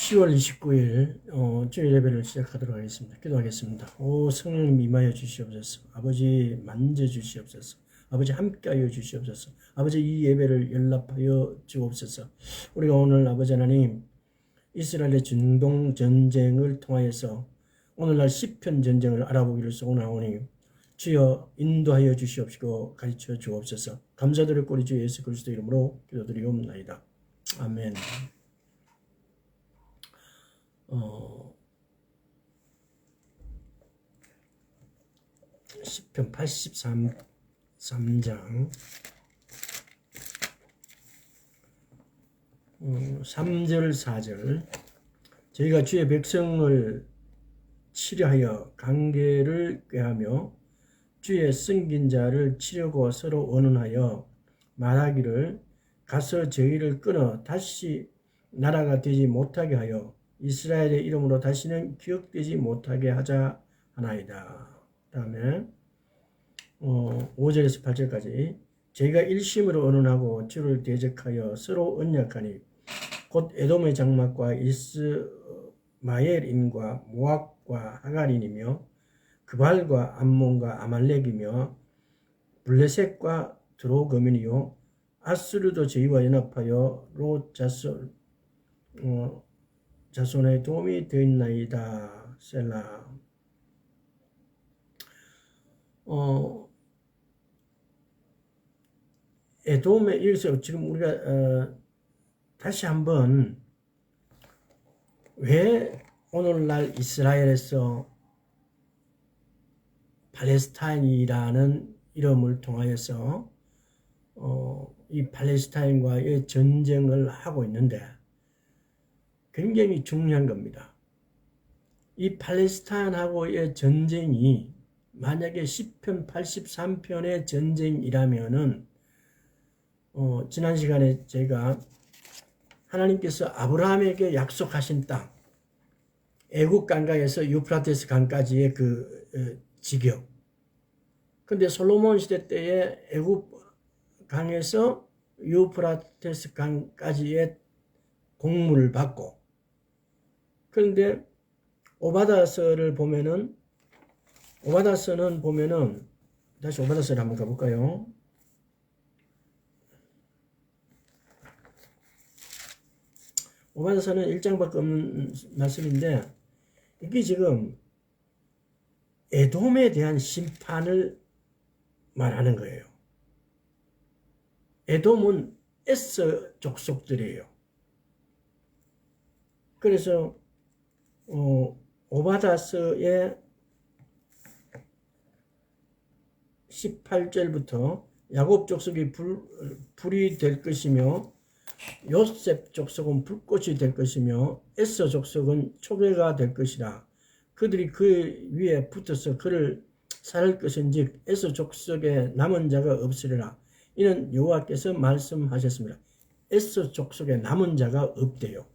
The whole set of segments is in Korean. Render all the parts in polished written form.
10월 29일 주일 예배를 시작하도록 하겠습니다. 기도하겠습니다. 오 성령님 임하여 주시옵소서. 아버지 만져 주시옵소서. 아버지 함께하여 주시옵소서. 아버지 이 예배를 연락하여 주옵소서. 우리가 오늘 아버지 하나님 이스라엘의 중동 전쟁을 통하여서 오늘날 시편 전쟁을 알아보기를 소원하오니 주여 인도하여 주시옵시고 가르쳐 주옵소서. 감사드릴 우리 주 예수 그리스도 이름으로 기도드리옵나이다. 아멘. 시편 83장 3절 4절 저희가 주의 백성을 치려하여 관계를 꾀하며 주의 섬긴 자를 치려고 서로 언언하여 말하기를 가서 저희를 끊어 다시 나라가 되지 못하게 하여 이스라엘의 이름으로 다시는 기억되지 못하게 하자 하나이다. 다음에 5절에서 8절까지 저희가 일심으로 언언하고 주를 대적하여 서로 언약하니 곧 에돔의 장막과 이스마엘인과 모압과 하갈인이며 그발과 암몬과 아말렉이며 블레셋과 드로거민이요 아스르도 저희와 연합하여 롯 자손의 도움이 되었나이다. 셀라. 에돔에 이어서 지금 우리가 다시 한번 왜 오늘날 이스라엘에서 팔레스타인이라는 이름을 통하여서 이 팔레스타인과의 전쟁을 하고 있는데 굉장히 중요한 겁니다. 이 팔레스타인하고의 전쟁이 만약에 시편 83편의 전쟁이라면은 지난 시간에 제가 하나님께서 아브라함에게 약속하신 땅 애국 강가에서 유프라테스 강까지의 그 지경. 근데 솔로몬 시대 때에 애국 강에서 유프라테스 강까지의 공물을 받고 그런데 오바다서는 보면은 다시 오바다서를 한번 가볼까요? 오바다서는 1장밖에 없는 말씀인데 이게 지금 에돔에 대한 심판을 말하는 거예요. 에돔은 에서 족속들이에요. 그래서 오바다서의 18절부터 야곱 족속이 불이 될 것이며 요셉 족속은 불꽃이 될 것이며 에서 족속은 초계가 될 것이라. 그들이 그 위에 붙어서 그를 살을 것인즉 에서 족속에 남은 자가 없으리라. 이는 여호와께서 말씀하셨습니다. 에서 족속에 남은 자가 없대요.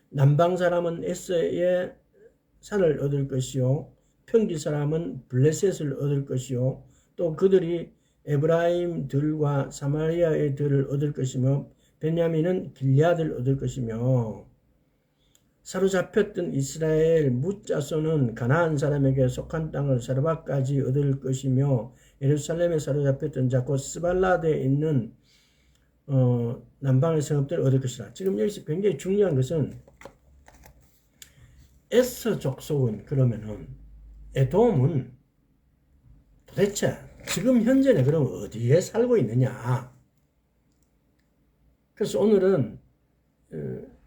남방 사람은 에서의 산을 얻을 것이요 평지 사람은 블레셋을 얻을 것이요 또 그들이 에브라임들과 사마리아의 들을 얻을 것이며 베냐민은 길앗을 얻을 것이며 사로잡혔던 이스라엘 뭇자손은 가나안 사람에게 속한 땅을 사르밧까지 얻을 것이며 예루살렘에 사로잡혔던 자 곧 스발라드에 있는 남방의 성읍들을 얻을 것이라. 지금 여기서 굉장히 중요한 것은 에서 족속은 그러면은 에돔은 도대체 지금 현재는 그럼 어디에 살고 있느냐. 그래서 오늘은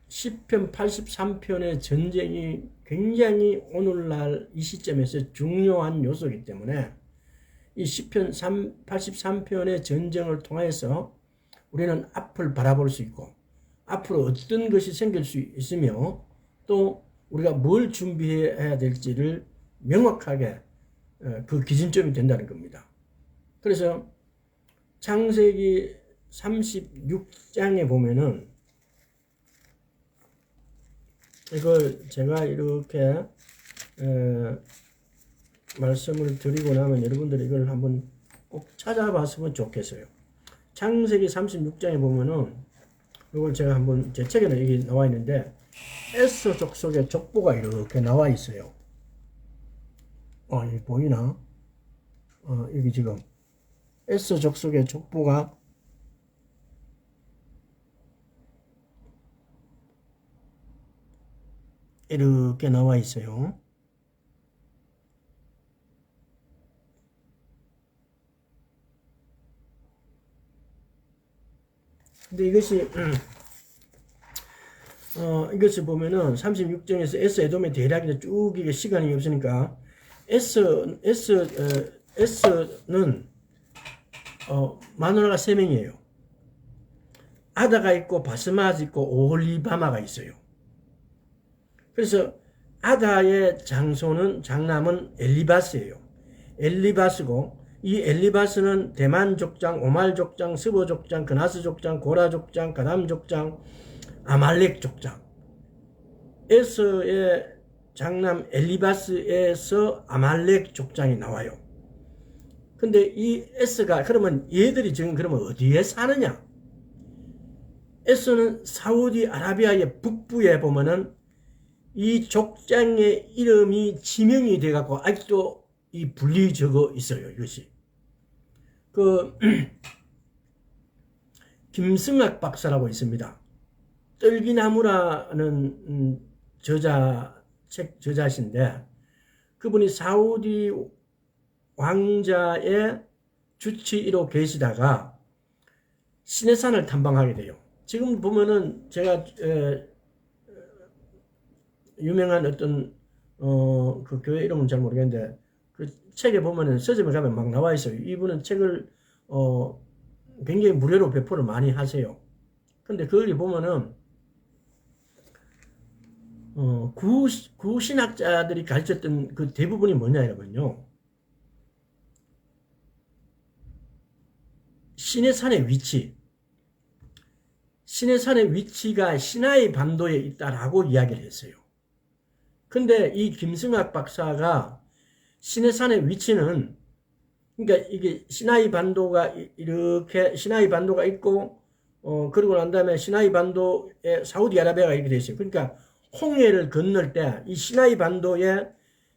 시편 83편의 전쟁이 굉장히 오늘날 이 시점에서 중요한 요소이기 때문에 이 시편 83편의 전쟁을 통해서 우리는 앞을 바라볼 수 있고 앞으로 어떤 것이 생길 수 있으며 또 우리가 뭘 준비해야 될지를 명확하게 그 기준점이 된다는 겁니다. 그래서 창세기 36장에 보면은 이걸 제가 이렇게 말씀을 드리고 나면 여러분들이 이걸 한번 꼭 찾아봤으면 좋겠어요. 창세기 36장에 보면은 이걸 제가 한번 제 책에는 여기 나와 있는데 S 족속의 족보가 이렇게 나와 있어요. 여기 보이나? 여기 지금 S 족속의 족보가 이렇게 나와 있어요. 근데 이것을 보면은 36장에서 S 에돔의 대략이 쭉 이게 시간이 없으니까 S는 마누라가 3명이에요. 아다가 있고 바스마스 있고 오홀리바마가 있어요. 그래서 아다의 장남은 엘리바스예요. 엘리바스고 이 엘리바스는 대만 족장, 오말 족장, 스보 족장, 그나스 족장, 고라 족장, 가담 족장, 아말렉 족장. 에서의 장남 엘리바스에서 아말렉 족장이 나와요. 근데 이 에스가 그러면 얘들이 지금 그러면 어디에 사느냐? 에스는 사우디아라비아의 북부에 보면은 이 족장의 이름이 지명이 돼갖고 아직도 이 분리 적어 있어요. 이것이 김승학 박사라고 있습니다. 떨기나무라는 책 저자신데 그분이 사우디 왕자의 주치의로 계시다가 시내산을 탐방하게 돼요. 지금 보면은 제가 유명한 어떤 그 교회 이름은 잘 모르겠는데 그 책에 보면은 서점에 가면 막 나와 있어요. 이분은 책을 굉장히 무료로 배포를 많이 하세요. 근데 거기 보면은 구신학자들이 가르쳤던 그 대부분이 뭐냐면요, 시내산의 위치가 시나이 반도에 있다라고 이야기를 했어요. 근데 이 김승학 박사가 시내산의 위치는, 그러니까 이게 시나이 반도가 이렇게 시나이 반도가 있고 그러고 난 다음에 시나이 반도에 사우디아라비아가 이렇게 돼 있어요. 그러니까 홍해를 건널 때 이 시나이 반도에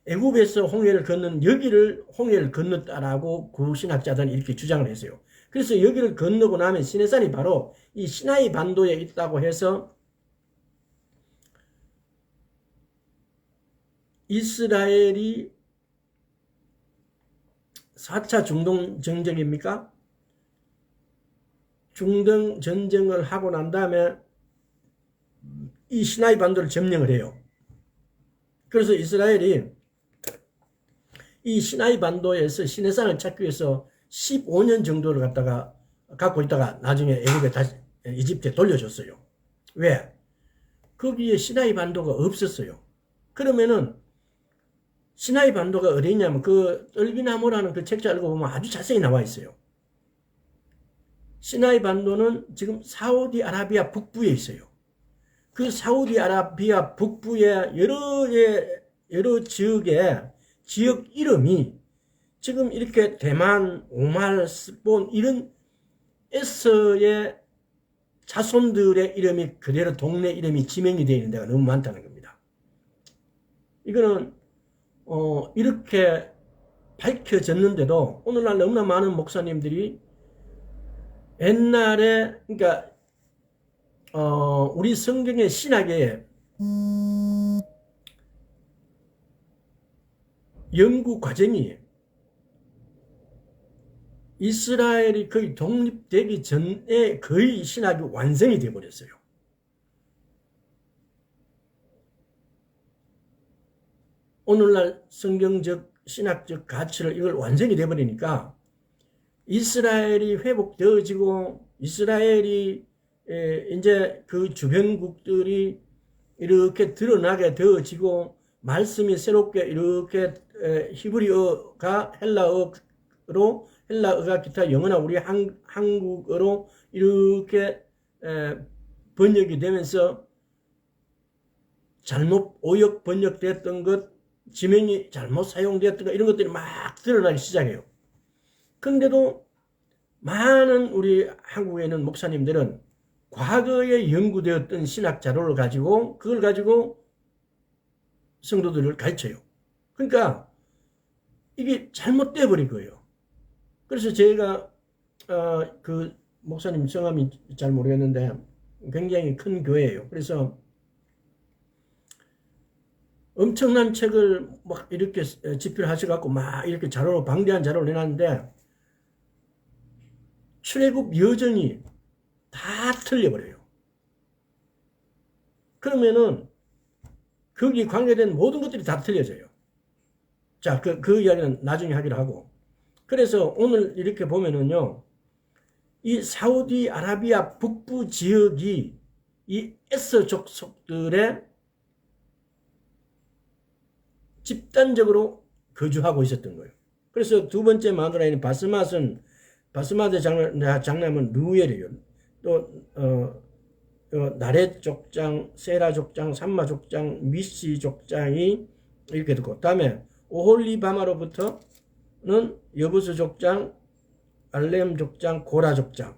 애굽에서 홍해를 건넌 여기를 홍해를 건넜다라고 구신학자들은 이렇게 주장을 했어요. 그래서 여기를 건너고 나면 시내산이 바로 이 시나이 반도에 있다고 해서 이스라엘이 4차 중동 전쟁입니까? 중동 전쟁을 하고 난 다음에 이 시나이 반도를 점령을 해요. 그래서 이스라엘이 이 시나이 반도에서 시내산을 찾기 위해서 15년 정도를 갖고 있다가 나중에 애굽에 다시 이집트에 돌려줬어요. 왜? 거기에 시나이 반도가 없었어요. 그러면은 시나이 반도가 어디 있냐면 그 떨기나무라는 그 책자 읽어보면 아주 자세히 나와 있어요. 시나이 반도는 지금 사우디아라비아 북부에 있어요. 그 사우디아라비아 북부의 여러 지역의 지역 이름이 지금 이렇게 대만, 오말, 스폰 이런 에서의 자손들의 이름이 그대로 동네 이름이 지명이 되어 있는 데가 너무 많다는 겁니다. 이거는 이렇게 밝혀졌는데도 오늘날 너무나 많은 목사님들이 옛날에 그러니까 우리 성경의 신학의 연구 과정이 이스라엘이 거의 독립되기 전에 거의 신학이 완성이 되어버렸어요. 오늘날 성경적 신학적 가치를 이걸 완전히 돼버리니까 이스라엘이 회복되어지고 이스라엘이 이제 그 주변국들이 이렇게 드러나게 되어지고 말씀이 새롭게 이렇게 히브리어가 헬라어가 기타 영어나 우리 한국어로 이렇게 번역이 되면서 잘못 오역 번역됐던 것, 지명이 잘못 사용되었던 것 이런 것들이 막 드러나기 시작해요. 그런데도 많은 우리 한국에 있는 목사님들은 과거에 연구되었던 신학 자료를 가지고 그걸 가지고 성도들을 가르쳐요. 그러니까 이게 잘못돼 버린 거예요. 그래서 제가 그 목사님 성함이 잘 모르겠는데 굉장히 큰 교회예요. 그래서 엄청난 책을 막 이렇게 집필 하셔갖고 막 이렇게 자료로 방대한 자료를 내놨는데 출애굽 여정이 다 틀려버려요. 그러면은 거기 관계된 모든 것들이 다 틀려져요. 자, 그 이야기는 나중에 하기로 하고. 그래서 오늘 이렇게 보면은요, 이 사우디아라비아 북부 지역이 이 에서 족속들의 집단적으로 거주하고 있었던 거예요. 그래서 두 번째 마누라인 바스마드 장남은 루엘이에요. 또 나렛 족장, 세라 족장, 삼마 족장, 미시 족장이 이렇게 됐고, 다음에 오홀리바마로부터는 여부스 족장, 알렘 족장, 고라 족장.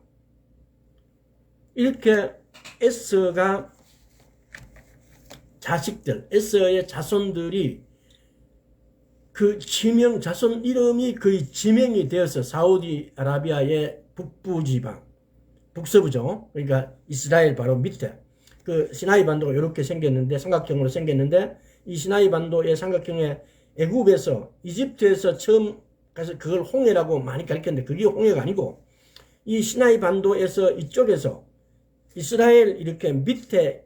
이렇게 에서가 자식들, 에서의 자손들이 그 지명, 자손 이름이 거의 지명이 되어서 사우디아라비아의 북부 지방, 북서부죠. 그러니까 이스라엘 바로 밑에 그 시나이 반도가 이렇게 생겼는데, 삼각형으로 생겼는데, 이 시나이 반도의 삼각형에 애굽에서, 이집트에서 처음 가서 그걸 홍해라고 많이 가르쳤는데 그게 홍해가 아니고 이 시나이 반도에서 이쪽에서 이스라엘 이렇게 밑에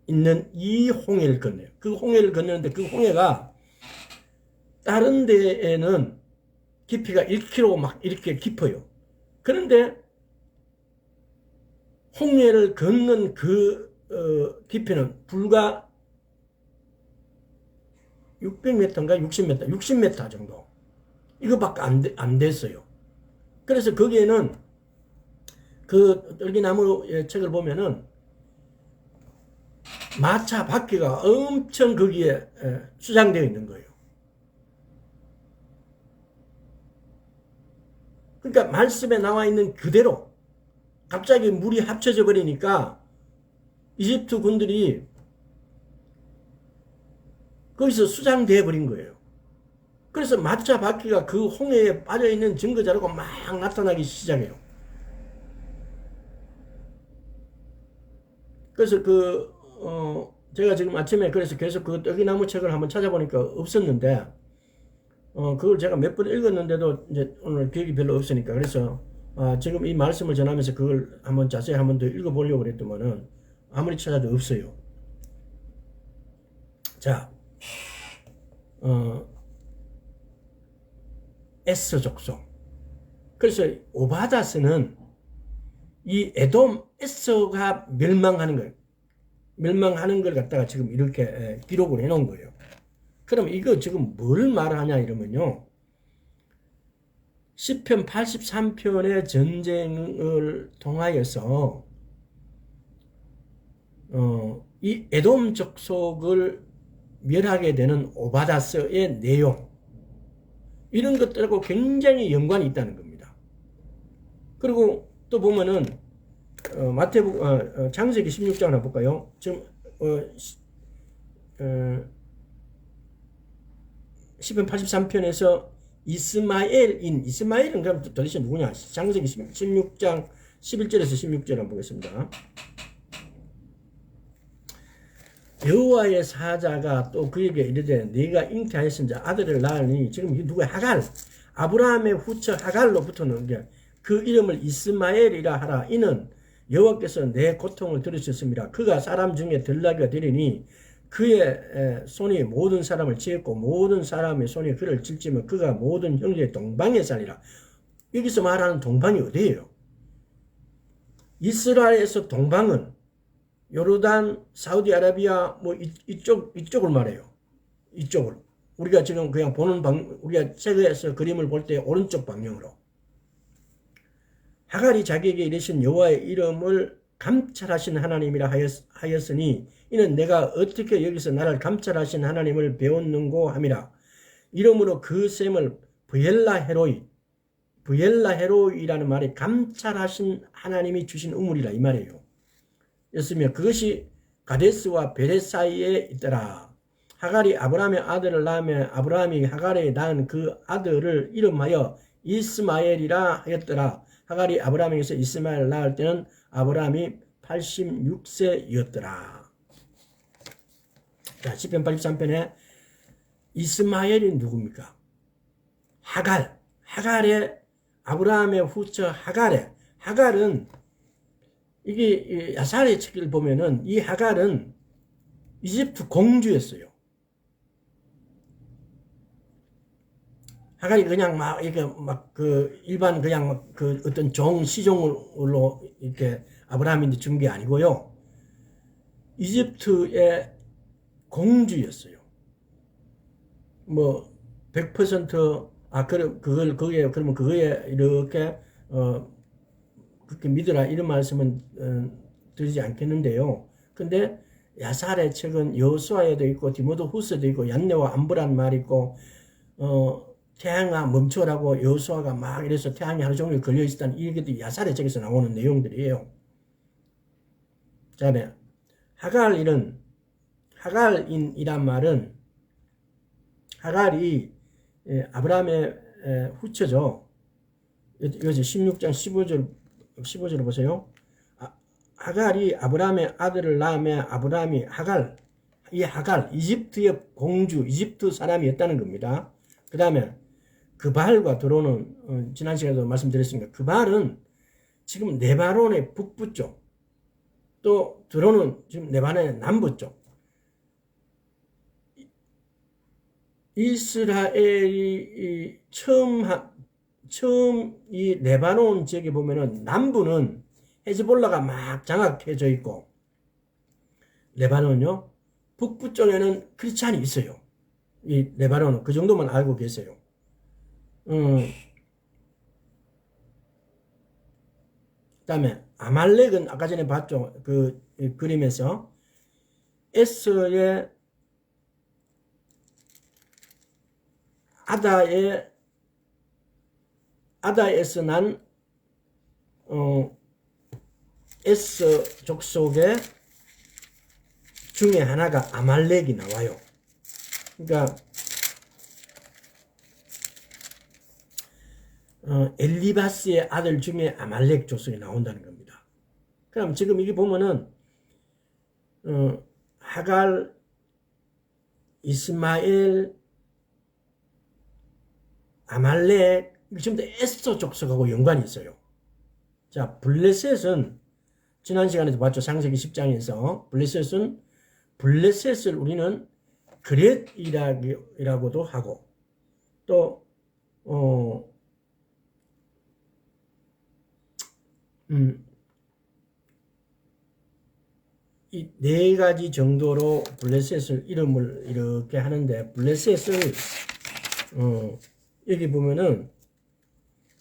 있는 이 홍해를 건너요. 그 홍해를 건너는데 그 홍해가 다른 데에는 깊이가 1km 막 이렇게 깊어요. 그런데 홍해를 건넌 그 깊이는 불과 600m인가 60m 정도. 이거밖에 안 됐어요. 그래서 거기에는 그 떨기나무 책을 보면은 마차 바퀴가 엄청 거기에 수장되어 있는 거예요. 그러니까 말씀에 나와 있는 그대로 갑자기 물이 합쳐져 버리니까 이집트 군들이 거기서 수장되어 버린 거예요. 그래서 마차 바퀴가 그 홍해에 빠져있는 증거 자료가 막 나타나기 시작해요. 그래서 제가 지금 아침에 그래서 계속 그 떡이나무 책을 한번 찾아보니까 없었는데, 그걸 제가 몇 번 읽었는데도 이제 오늘 기억이 별로 없으니까, 그래서, 지금 이 말씀을 전하면서 그걸 한번 자세히 한번 더 읽어보려고 그랬더만은, 아무리 찾아도 없어요. 자, 에서 족속. 그래서 오바다스는 이 에돔 에서가 멸망하는 거예요. 멸망하는 걸 갖다가 지금 이렇게 기록을 해놓은 거예요. 그럼 이거 지금 뭘 말하냐 이러면요. 시편 83편의 전쟁을 통하여서 이 에돔 족속을 멸하게 되는 오바다스의 내용, 이런 것들하고 굉장히 연관이 있다는 겁니다. 그리고 또 보면은 마태복음 창세기 16장 한번 볼까요? 지금 시편 83편에서 이스마엘은 그럼 도대체 누구냐? 창세기 16장 11절에서 16절 한번 보겠습니다. 여호와의 사자가 또 그에게 이르되 네가 잉태하였은지 아들을 낳으니, 지금 이게 누구야? 하갈. 아브라함의 후처 하갈로부터는 그 이름을 이스마엘이라 하라. 이는 여호와께서 내 고통을 들으셨습니다. 그가 사람 중에 들나귀가 되리니 그의 손이 모든 사람을 치었고 모든 사람의 손이 그를 칠지면 그가 모든 형제의 동방에 살리라. 여기서 말하는 동방이 어디예요? 이스라엘에서 동방은 요르단, 사우디아라비아 뭐 이쪽을 말해요. 이쪽을. 우리가 지금 그냥 보는 우리가 책에서 그림을 볼 때 오른쪽 방향으로. 하갈이 자기에게 이르신 여호와의 이름을 감찰하신 하나님이라 하였으니 이는 내가 어떻게 여기서 나를 감찰하신 하나님을 배웠는고 함이라. 이름으로 그 셈을 브엘라 헤로이, 브엘라 헤로이라는 말이 감찰하신 하나님이 주신 우물이라 이 말이에요. 였으며 그것이 가데스와 베레 사이에 있더라. 하갈이 아브라함의 아들을 낳으며 아브라함이 하갈에 낳은 그 아들을 이름하여 이스마엘이라 하였더라. 하갈이 아브라함에게서 이스마엘을 낳을 때는 아브라함이 86세였더라. 자, 시편 83편에 이스마엘이 누굽니까? 하갈의 아브라함의 후처 하갈은 이게 야살의 책을 보면은 이 하갈은 이집트 공주였어요. 하갈이 그냥 막 이렇게 막 그 일반 그냥 막 그 어떤 시종으로 이렇게 아브라함인데 준 게 아니고요. 이집트의 공주였어요. 뭐 100% 그러면 그거에 이렇게 그렇게 믿으라 이런 말씀은 드리지 않겠는데요. 근데 야살의 책은 여호수아에도 있고 디모데 후서도 있고 얀네와 안브라는 말이 있고 태양아 멈춰라고 여호수아가 막 이래서 태양이 하루 종일 걸려 있었다는 이게 야살의 책에서 나오는 내용들이에요. 그다음에 하갈인이란 말은 하갈이 아브라함의 후처죠. 여기 16장 15절 보세요. 하갈이 아브라함의 아들을 낳으며 아브라함이 하갈 이집트의 공주 이집트 사람이었다는 겁니다. 그 다음에 그발과 드론은 지난 시간에도 말씀드렸으니까 그발은 지금 레바논의 북부 쪽, 또 드론은 지금 레바논의 남부 쪽. 이스라엘이 처음 이 레바논 지역에 보면은 남부는 헤즈볼라가 막 장악해져 있고 레바논요 북부 쪽에는 크리스찬이 있어요. 이 레바논은 그 정도만 알고 계세요. 그다음에 아말렉은 아까 전에 봤죠. 그 그림에서 에서의 아다에서 난 에서 족속의 중에 하나가 아말렉이 나와요. 그러니까 엘리바스의 아들 중에 아말렉 족속이 나온다는 겁니다. 그럼 지금 이게 보면은 하갈, 이스마엘, 아말렉 전부 다 에서 족속하고 연관이 있어요. 자, 블레셋은 지난 시간에도 봤죠. 창세기 10장에서 블레셋을 우리는 그렛이라고도 하고 또 이 네 가지 정도로 블레셋을 이름을 이렇게 하는데 블레셋을 여기 보면은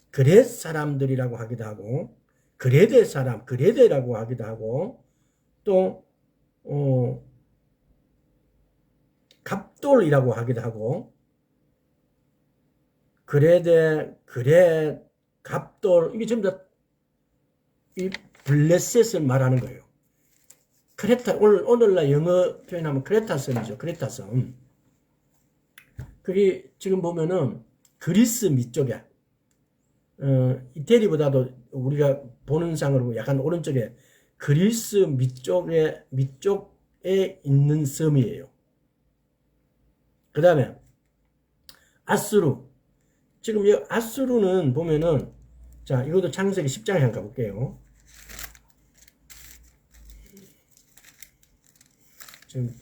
그렛 사람들이라고 하기도 하고 그레데 사람 그레데라고 하기도 하고 또 갑돌이라고 하기도 하고 그레데 갑돌 이게 전부 다 이 블레셋을 말하는 거예요. 크레타 오늘날 영어 표현하면 크레타섬이죠. 크레타섬. 그게 지금 보면은 그리스 밑쪽에 이태리보다도 우리가 보는 상으로 약간 오른쪽에 그리스 밑쪽에 있는 섬이에요. 그 다음에 아수르. 지금 이 아수르는 보면은 자 이것도 창세기 10장에 한번 가볼게요. 지금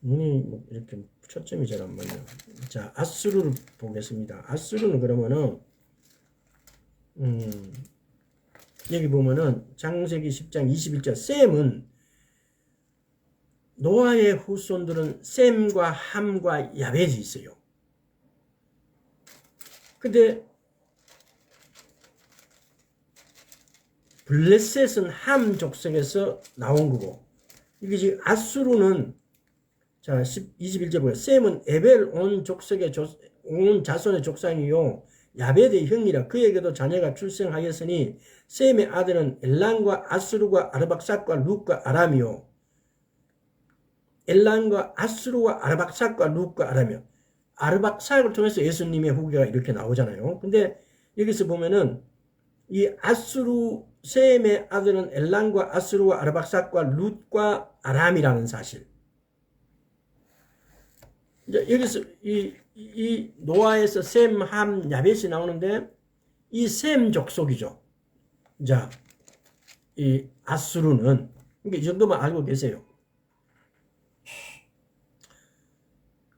눈이 이렇게 초점이 잘 안 맞네요. 자 아수르를 보겠습니다. 아수르는 그러면은 여기 보면은 창세기 10장 21절 셈은 노아의 후손들은 셈과 함과 야벳이 있어요. 근데 블레셋은 함 족속에서 나온 거고 이게 지금 아수르는 자 21절 보세요. 셈은 에벨 온 자손의 족상이요 야베드의 형이라 그에게도 자녀가 출생하였으니 셈의 아들은 엘란과 아스루과 아르박삭과 룻과 아람이요. 엘란과 아스루와 아르박삭과 룻과 아람이요. 아르박삭을 통해서 예수님의 후계가 이렇게 나오잖아요. 근데 여기서 보면은 이 아스루 셈의 아들은 엘란과 아스루와 아르박삭과 룻과 아람이라는 사실. 이제 여기서 이 노아에서 셈, 함, 야벳이 나오는데 이 셈 족속이죠. 자, 이 아스루는 이 정도만 알고 계세요.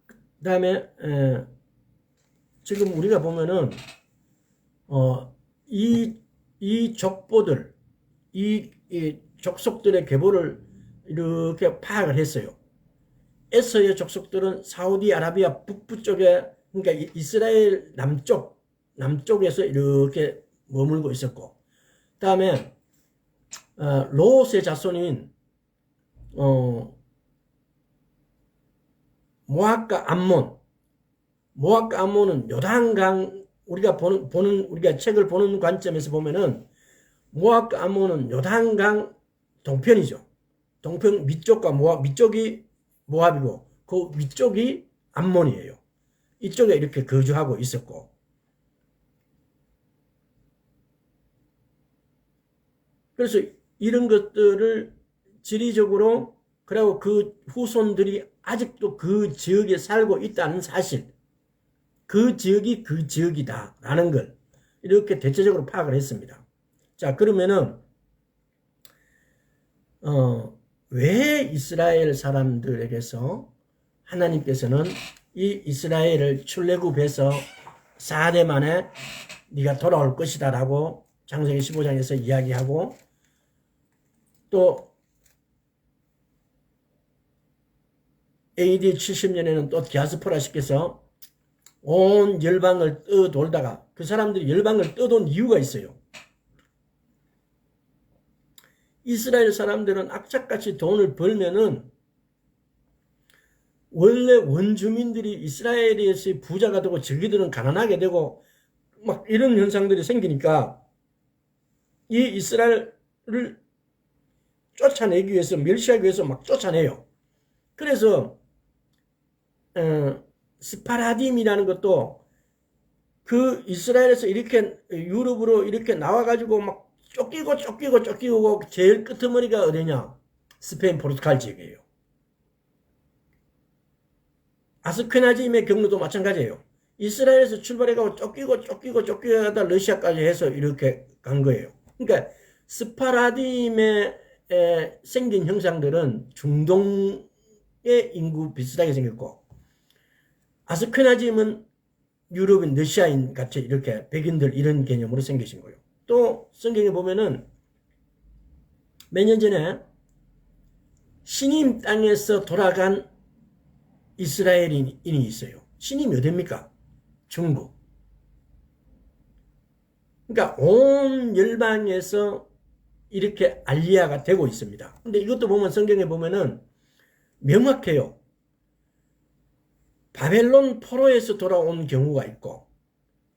그 다음에 지금 우리가 보면은 이 족보들, 이 족속들의 계보를 이렇게 파악을 했어요. 에서의 족속들은 사우디아라비아 북부 쪽에, 그러니까 이스라엘 남쪽에서 이렇게 머물고 있었고, 그 다음에 롯의 자손인 모압과 암몬은 요단강, 우리가 책을 보는 관점에서 보면은 모압과 암몬은 요단강 동편이죠. 동편 밑쪽과 밑쪽이 모압이고 그 위쪽이 암몬이에요. 이쪽에 이렇게 거주하고 있었고, 그래서 이런 것들을 지리적으로, 그리고 그 후손들이 아직도 그 지역에 살고 있다는 사실, 그 지역이 그 지역이다라는 걸 이렇게 대체적으로 파악을 했습니다. 자, 그러면은 왜 이스라엘 사람들에게서 하나님께서는 이 이스라엘을 출애굽해서 4대 만에 네가 돌아올 것이다 라고 창세기 15장에서 이야기하고, 또 AD 70년에는 또 디아스포라 시켜서 온 열방을 떠돌다가 그 사람들이 열방을 떠돈 이유가 있어요. 이스라엘 사람들은 악착같이 돈을 벌면은 원래 원주민들이 이스라엘에서 부자가 되고 저기들은 가난하게 되고 막 이런 현상들이 생기니까 이 이스라엘을 쫓아내기 위해서, 멸시하기 위해서 막 쫓아내요. 그래서 스파라딤이라는 것도 그 이스라엘에서 이렇게 유럽으로 이렇게 나와가지고 막 쫓기고 제일 끄트머리가 어디냐? 스페인, 포르투갈 지역이에요. 아스케나즘의 경우도 마찬가지예요. 이스라엘에서 출발해가고 쫓기고 러시아까지 해서 이렇게 간 거예요. 그러니까 스파라딤에 생긴 형상들은 중동의 인구 비슷하게 생겼고, 아스케나즘은 유럽인, 러시아인 같이 이렇게 백인들 이런 개념으로 생기신 거예요. 또 성경에 보면은 몇 년 전에 시님 땅에서 돌아간 이스라엘인이 있어요. 시님이 어딥니까? 중국. 그러니까 온 열방에서 이렇게 알리야가 되고 있습니다. 근데 이것도 보면 성경에 보면은 명확해요. 바벨론 포로에서 돌아온 경우가 있고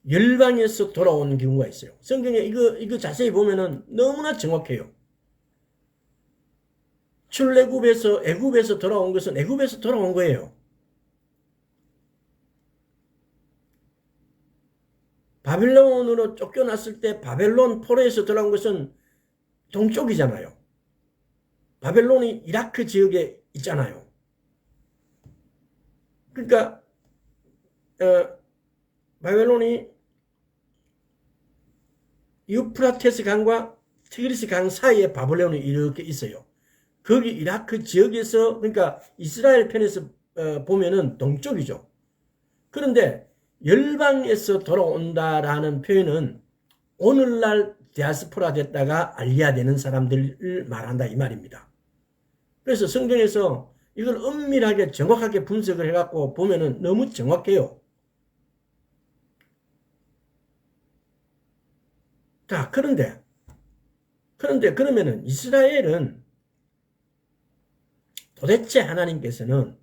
열방에서 돌아온 경우가 있어요. 성경에 이거 자세히 보면은 너무나 정확해요. 출애굽에서 애굽에서 돌아온 것은 애굽에서 돌아온 거예요. 바벨론으로 쫓겨났을 때 바벨론 포로에서 돌아온 것은 동쪽이잖아요. 바벨론이 이라크 지역에 있잖아요. 그러니까 바벨론이 유프라테스 강과 티그리스 강 사이에 바벨론이 이렇게 있어요. 거기 이라크 지역에서, 그러니까 이스라엘 편에서 보면은 동쪽이죠. 그런데 열방에서 돌아온다라는 표현은 오늘날 디아스포라 됐다가 알리야 되는 사람들을 말한다 이 말입니다. 그래서 성경에서 이걸 엄밀하게 정확하게 분석을 해갖고 보면은 너무 정확해요. 자, 그런데 그러면은 이스라엘은 도대체 하나님께서는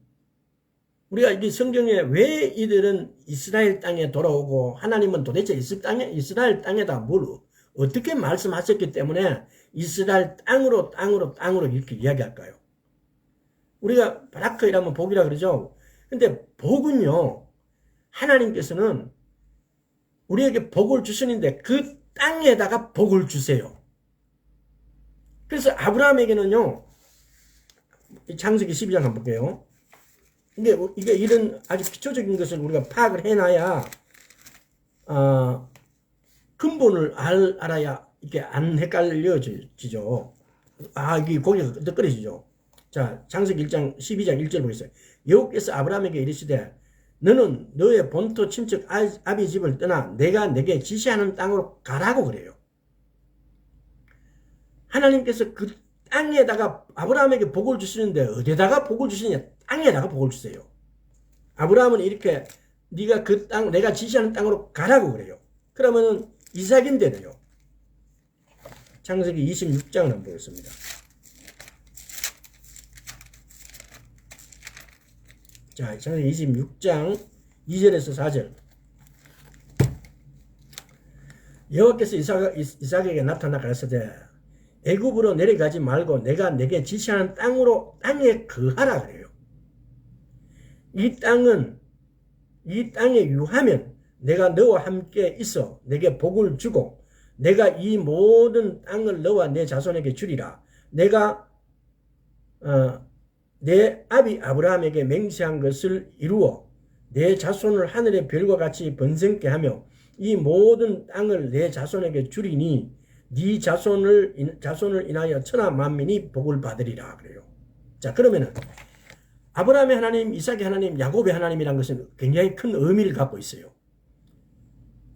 우리가 이 성경에 왜 이들은 이스라엘 땅에 돌아오고 하나님은 도대체 이스라엘 땅에다 뭘 어떻게 말씀하셨기 때문에 이스라엘 땅으로 이렇게 이야기할까요? 우리가 바라크이라면 복이라 그러죠. 근데 복은요, 하나님께서는 우리에게 복을 주시는데 그 땅에다가 복을 주세요. 그래서 아브라함에게는요, 창세기 12장 한번 볼게요. 이게 이런 아주 기초적인 것을 우리가 파악을 해놔야, 근본을 알아야 이게 안 헷갈려지죠. 이게 고개가 끄덕거려지죠. 자, 창세기 1장 12장 1절 보겠어요. 여호와께서 아브라함에게 이르시되 너는 너의 본토 친척 아비 집을 떠나 내가 내게 지시하는 땅으로 가라고 그래요. 하나님께서 그 땅에다가 아브라함에게 복을 주시는데 어디다가 복을 주시느냐? 땅에다가 복을 주세요. 아브라함은 이렇게 네가 그 땅 내가 지시하는 땅으로 가라고 그래요. 그러면은 이삭인데도요. 창세기 26장을 한번 보겠습니다. 자, 창세기 26장 2절에서 4절. 여호와께서 이삭에게 나타나 가라사대 애굽으로 내려가지 말고 내가 내게 지시하는 땅에 거하라 그래요. 이 땅에 유하면 내가 너와 함께 있어 내게 복을 주고 내가 이 모든 땅을 너와 내 자손에게 주리라. 내가 내 아비 아브라함에게 맹세한 것을 이루어 내 자손을 하늘의 별과 같이 번성케 하며 이 모든 땅을 내 자손에게 주리니 네 자손을 인하여 천하 만민이 복을 받으리라 그래요. 자, 그러면은 아브라함의 하나님, 이삭의 하나님, 야곱의 하나님이란 것은 굉장히 큰 의미를 갖고 있어요.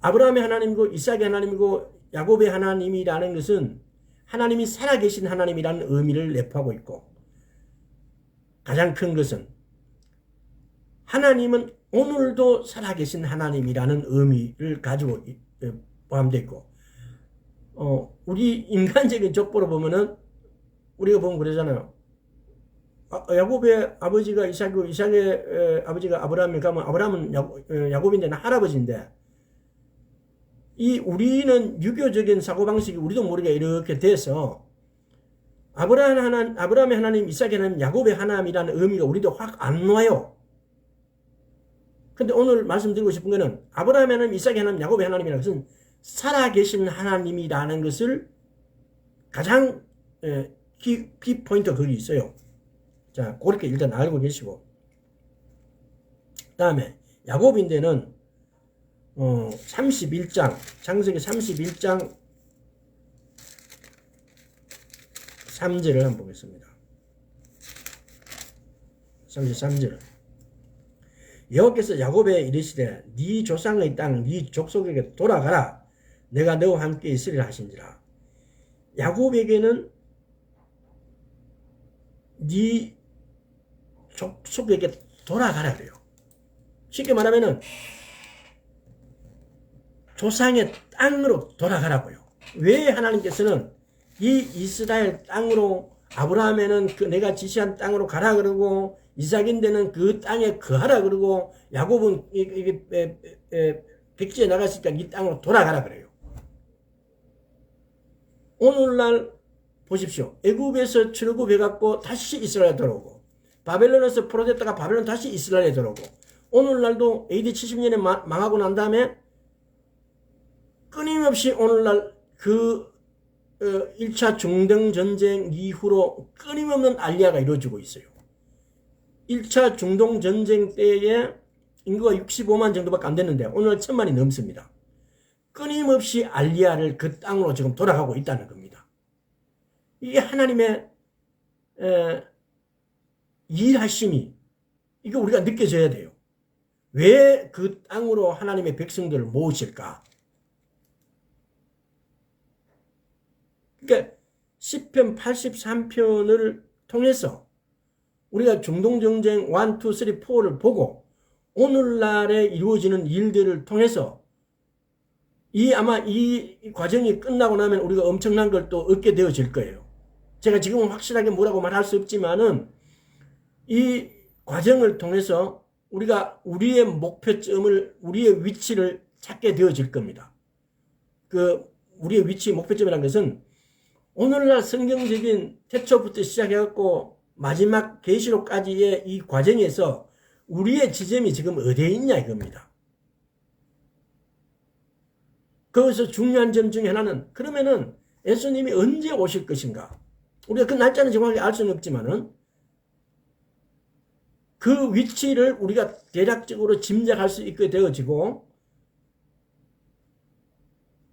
아브라함의 하나님이고 이삭의 하나님이고 야곱의 하나님이라는 것은 하나님이 살아계신 하나님이라는 의미를 내포하고 있고, 가장 큰 것은 하나님은 오늘도 살아계신 하나님이라는 의미를 가지고 포함되어 있고, 우리 인간적인 족보로 보면은 우리가 보면 그러잖아요. 야곱의 아버지가 이삭이고 이삭의 아버지가 아브라함이 가면 아브라함은 야곱인데 할아버지인데, 우리는 유교적인 사고방식이 우리도 모르게 이렇게 돼서 아브라함의 하나님, 이삭의 하나님, 야곱의 하나님이라는 의미가 우리도 확 안 와요. 근데 오늘 말씀드리고 싶은 거는 아브라함의 하나님, 이삭의 하나님, 야곱의 하나님이라는 것은 살아계신 하나님이라는 것을 가장 키포인트 거기 있어요. 자, 그렇게 일단 알고 계시고, 다음에 야곱인데는 31장, 창세기 31장 3절을 한번 보겠습니다. 33절. 여호와께서 야곱에 이르시되 네 조상의 땅 네 족속에게 돌아가라. 내가 너와 함께 있으리라 하신지라. 야곱에게는 네 족속에게 돌아가라 그래요. 쉽게 말하면은 조상의 땅으로 돌아가라고요. 왜 하나님께서는 이 이스라엘 땅으로, 아브라함에는 내가 지시한 땅으로 가라 그러고, 이삭인데는 그 땅에 거하라 그러고, 야곱은 백지에 나갔으니까 이 땅으로 돌아가라 그래요. 오늘날 보십시오. 애굽에서 출애굽해갖고 다시 이스라엘에 들어오고, 바벨론에서 포로됐다가 바벨론 다시 이스라엘에 들어오고, 오늘날도 AD 70년에 망하고 난 다음에 끊임없이 오늘날 1차 중동전쟁 이후로 끊임없는 알리아가 이루어지고 있어요. 1차 중동전쟁 때에 인구가 65만 정도밖에 안 됐는데 오늘 1000만이 넘습니다. 끊임없이 알리아를 그 땅으로 지금 돌아가고 있다는 겁니다. 이게 하나님의 일하심이, 이거 우리가 느껴져야 돼요. 왜 그 땅으로 하나님의 백성들을 모으실까? 그러니까 10편 83편을 통해서 우리가 중동전쟁 1, 2, 3, 4를 보고 오늘날에 이루어지는 일들을 통해서 아마 이 과정이 끝나고 나면 우리가 엄청난 걸 또 얻게 되어질 거예요. 제가 지금은 확실하게 뭐라고 말할 수 없지만은 이 과정을 통해서 우리가 우리의 목표점을, 우리의 위치를 찾게 되어질 겁니다. 우리의 위치, 목표점이라는 것은 오늘날 성경적인 태초부터 시작해갖고 마지막 계시록까지의 이 과정에서 우리의 지점이 지금 어디에 있냐 이겁니다. 거기서 중요한 점 중에 하나는, 그러면은 예수님이 언제 오실 것인가? 우리가 그 날짜는 정확하게 알 수는 없지만은 그 위치를 우리가 대략적으로 짐작할 수 있게 되어지고,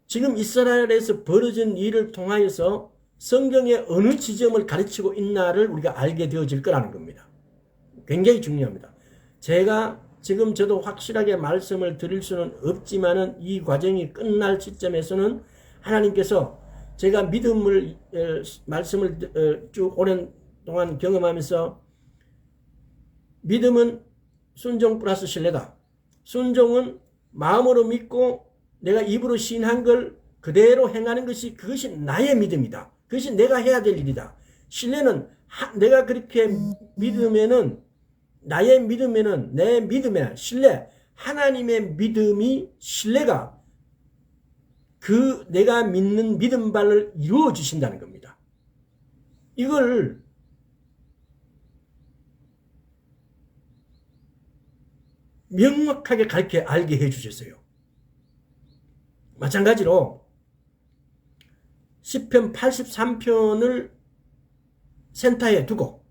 지금 이스라엘에서 벌어진 일을 통하여서 성경의 어느 지점을 가르치고 있나를 우리가 알게 되어질 거라는 겁니다. 굉장히 중요합니다. 제가 지금 저도 확실하게 말씀을 드릴 수는 없지만은 이 과정이 끝날 시점에서는 하나님께서, 제가 믿음을 말씀을 쭉 오랜 동안 경험하면서, 믿음은 순종 플러스 신뢰다. 순종은 마음으로 믿고 내가 입으로 시인한 걸 그대로 행하는 것이, 그것이 나의 믿음이다. 그것이 내가 해야 될 일이다. 신뢰는 내가 그렇게 믿으면은, 나의 믿으면은, 내 믿음에 신뢰, 하나님의 믿음이, 신뢰가 그 내가 믿는 믿음 발을 이루어 주신다는 겁니다. 이걸 명확하게 알게 해주셨어요. 마찬가지로 시편 83편을 센터에 두고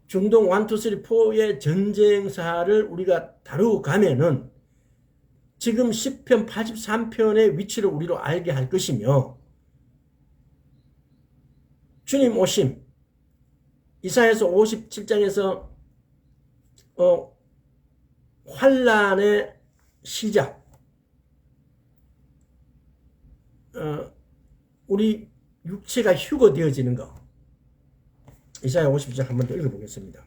중동 1, 2, 3, 4의 전쟁사를 우리가 다루고 가면은 지금 시편 83편의 위치를 우리로 알게 할 것이며, 주님 오심, 이사야서 57장에서 환란의 시작, 우리 육체가 휴거되어지는 거, 이사야 50장 한 번 더 읽어보겠습니다.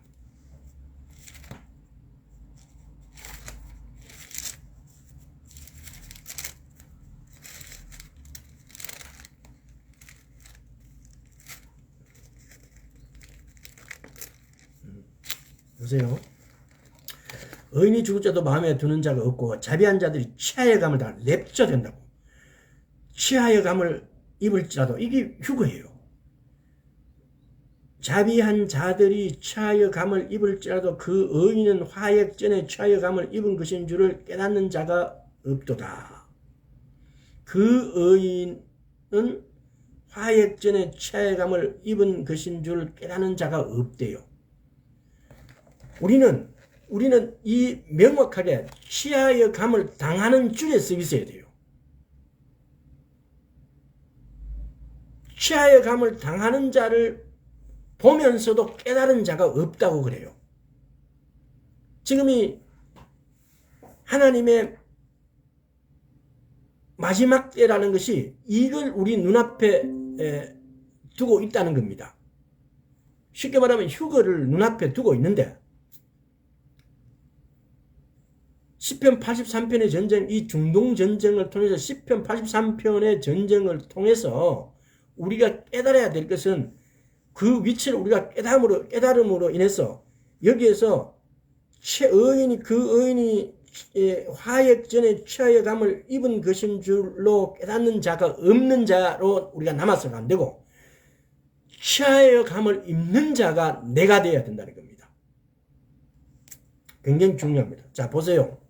보세요. 의인이 죽을 자도 마음에 드는 자가 없고 자비한 자들이 치하여 감을 다 냅쳐 된다고. 치하여 감을 입을지라도, 이게 휴거예요. 자비한 자들이 치하여 감을 입을지라도 그 의인은 화액전에 치하여 감을 입은 것인 줄을 깨닫는 자가 없도다. 그 의인은 화액전에 치하여 감을 입은 것인 줄 깨닫는 자가 없대요. 우리는 이 명확하게 치하여 감을 당하는 줄에 서 있어야 돼요. 치하여 감을 당하는 자를 보면서도 깨달은 자가 없다고 그래요. 지금이 하나님의 마지막 때라는 것이 이걸 우리 눈앞에 두고 있다는 겁니다. 쉽게 말하면 휴거를 눈앞에 두고 있는데, 시편 83편의 전쟁, 이 중동 전쟁을 통해서, 시편 83편의 전쟁을 통해서 우리가 깨달아야 될 것은, 그 위치를 우리가 깨달음으로 인해서 여기에서 그 의인이 화액전에 취하여 감을 입은 것인 줄로 깨닫는 자가 없는 자로 우리가 남아서는 안 되고, 취하여 감을 입는 자가 내가 되어야 된다는 겁니다. 굉장히 중요합니다. 자, 보세요.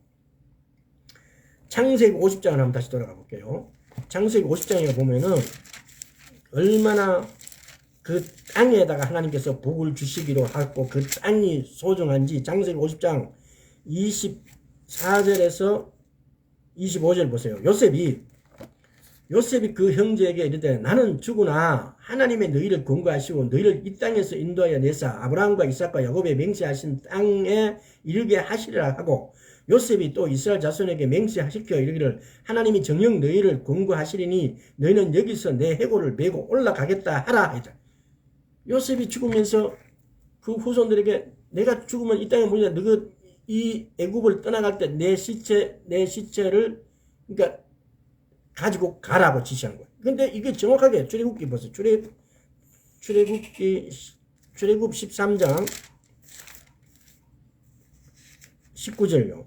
창세기 50장을 한번 다시 돌아가 볼게요. 창세기 50장에 보면은 얼마나 그 땅에다가 하나님께서 복을 주시기로 하고 그 땅이 소중한지, 창세기 50장 24절에서 25절 보세요. 요셉이 그 형제에게 이르되, 나는 죽으나 하나님의 너희를 권고하시고 너희를 이 땅에서 인도하여 내사 아브라함과 이삭과 야곱에 맹세하신 땅에 이르게 하시리라 하고, 요셉이 또 이스라엘 자손에게 맹세시켜 이르기를, 하나님이 정녕 너희를 권고하시리니 너희는 여기서 내 해골을 메고 올라가겠다 하라 하더라. 요셉이 죽으면서 그 후손들에게, 내가 죽으면 이 땅에 뭐냐, 너희 이 애굽을 떠나갈 때 내 시체를 그러니까 가지고 가라고 지시한 거예요. 근데 이게 정확하게 출애굽기 보세요. 출애굽 13장 19절요.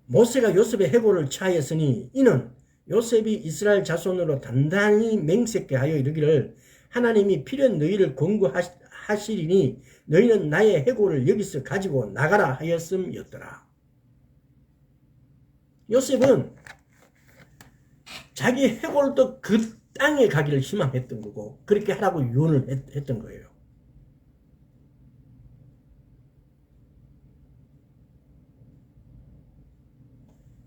모세가 요셉의 해골을 취하였으니 이는 요셉이 이스라엘 자손으로 단단히 맹세케 하여 이르기를 하나님이 필연 너희를 권고하시리니 너희는 나의 해골을 여기서 가지고 나가라 하였음이었더라. 요셉은 자기 해골도 그 땅에 가기를 희망했던 거고 그렇게 하라고 유언을 했던 거예요.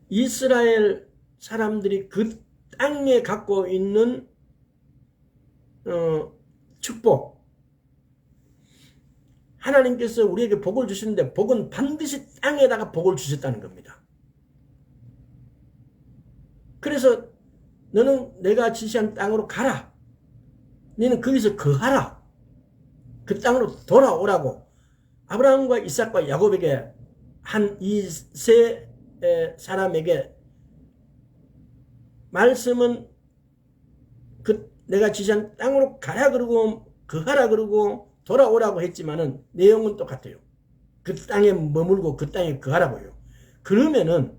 이스라엘 사람들이 그 땅에 갖고 있는 축복, 하나님께서 우리에게 복을 주시는데 복은 반드시 땅에다가 복을 주셨다는 겁니다. 그래서 너는 내가 지시한 땅으로 가라. 너는 거기서 거하라. 그 땅으로 돌아오라고 아브라함과 이삭과 야곱에게 한 이 세 사람에게 말씀은 그 내가 지시한 땅으로 가라 그러고 거하라 그러고 돌아오라고 했지만은 내용은 똑같아요. 그 땅에 머물고 그 땅에 거하라고요. 그러면은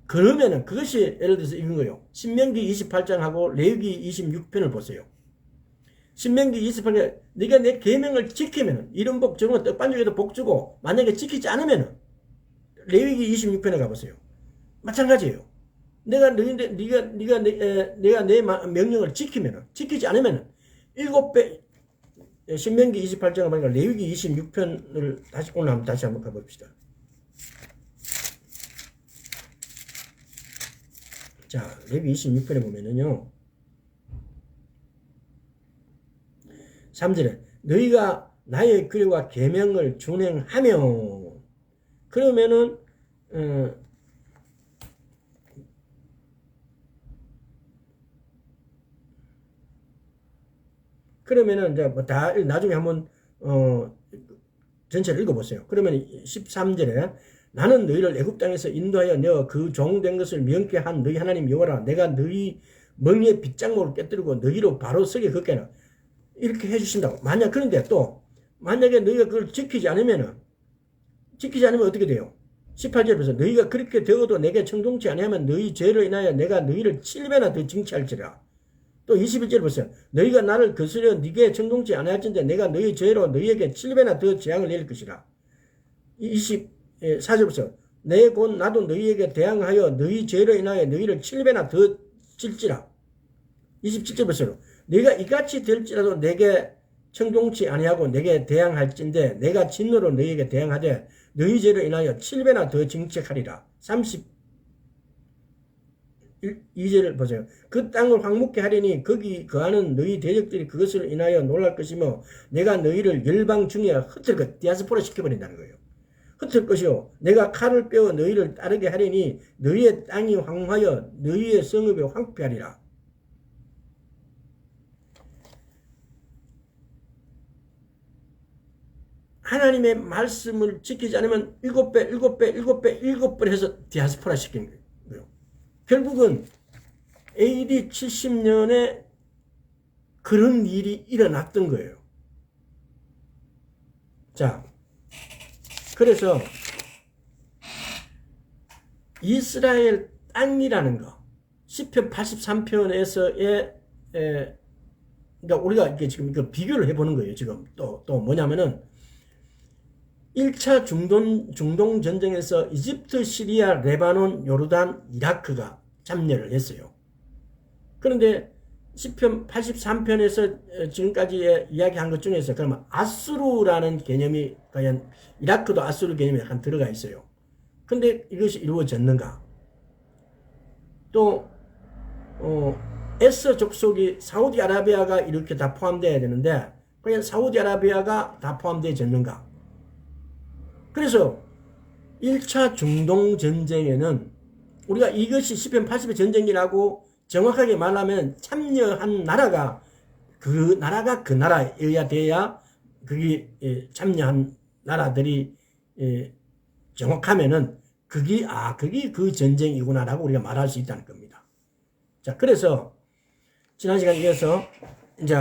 그것이 예를 들어서 이런 거예요. 신명기 28장하고 레위기 26편을 보세요. 신명기 28장 네가 내 계명을 지키면은 이런 복 저런 떡반죽에도 복 주고 만약에 지키지 않으면은 레위기 26편에 가보세요. 마찬가지예요. 내가 내 명령을 지키면은 지키지 않으면은 7배 신명기 28장을 보니까 레위기 26편을 오늘 다시 한번 가봅시다. 자, 레위기 26편에 보면은요. 3절에 너희가 나의 규례와 계명을 준행하며 그러면은 이제 뭐 다 나중에 한번 전체를 읽어보세요. 그러면 13절에 나는 너희를 애굽 땅에서 인도하여 내어 그 종된 것을 명케 한 너희 하나님 여호와라. 내가 너희 멍에의 빗장목을 깨뜨리고 너희로 바로 서게 걷게 하라. 이렇게 해주신다고. 그런데 또 만약에 너희가 그걸 지키지 않으면 어떻게 돼요? 18절에 보세요. 너희가 그렇게 되어도 내게 청종치 아니하면 너희 죄로 인하여 내가 너희를 7배나 더 징치할지라. 또 21절에 보세요. 너희가 나를 거스려 네게 청종치 아니할진대 내가 너희 죄로 너희에게 7배나 더 재앙을 내릴 것이라. 24절 보세요. 내 곧 나도 너희에게 대항하여 너희 죄로 인하여 너희를 7배나 더 찔지라. 27절 보세요. 네가 이같이 될지라도 내게 청종치 아니하고 내게 대항할진대 내가 진노로 너희에게 대항하되 너희 죄로 인하여 7배나 더 징책하리라. 32절을 보세요. 그 땅을 황무케 하리니 거기 거하는 너희 대적들이 그것을 인하여 놀랄 것이며 내가 너희를 열방 중에 흩을 것, 디아스포라 시켜버린다는 거예요. 흩을 것이요 내가 칼을 빼어 너희를 따르게 하리니 너희의 땅이 황무하여 너희의 성읍이 황폐하리라. 하나님의 말씀을 지키지 않으면 7배 해서 디아스포라 시킨 거예요. 결국은 AD 70년에 그런 일이 일어났던 거예요. 자, 그래서 이스라엘 땅이라는 거, 시편 83편에서의 그러니까 우리가 이게 지금 비교를 해보는 거예요. 지금 또 뭐냐면은 1차 중동 전쟁에서 이집트, 시리아, 레바논, 요르단, 이라크가 참여를 했어요. 그런데 시편 83편에서 지금까지 이야기한 것 중에서 그러면 아수르라는 개념이 과연 이라크도 아수르 개념이 약간 들어가 있어요. 근데 이것이 이루어졌는가? 또 에서 족속이 사우디아라비아가 이렇게 다 포함되어야 되는데 과연 사우디아라비아가 다 포함되어졌는가? 그래서 1차 중동전쟁에는 우리가 이것이 시편 80의 전쟁이라고 정확하게 말하면 참여한 나라가 그 나라여야 돼야 그게 참여한 나라들이 정확하면은 그게 그 전쟁이구나라고 우리가 말할 수 있다는 겁니다. 자, 그래서 지난 시간에 이어서 이제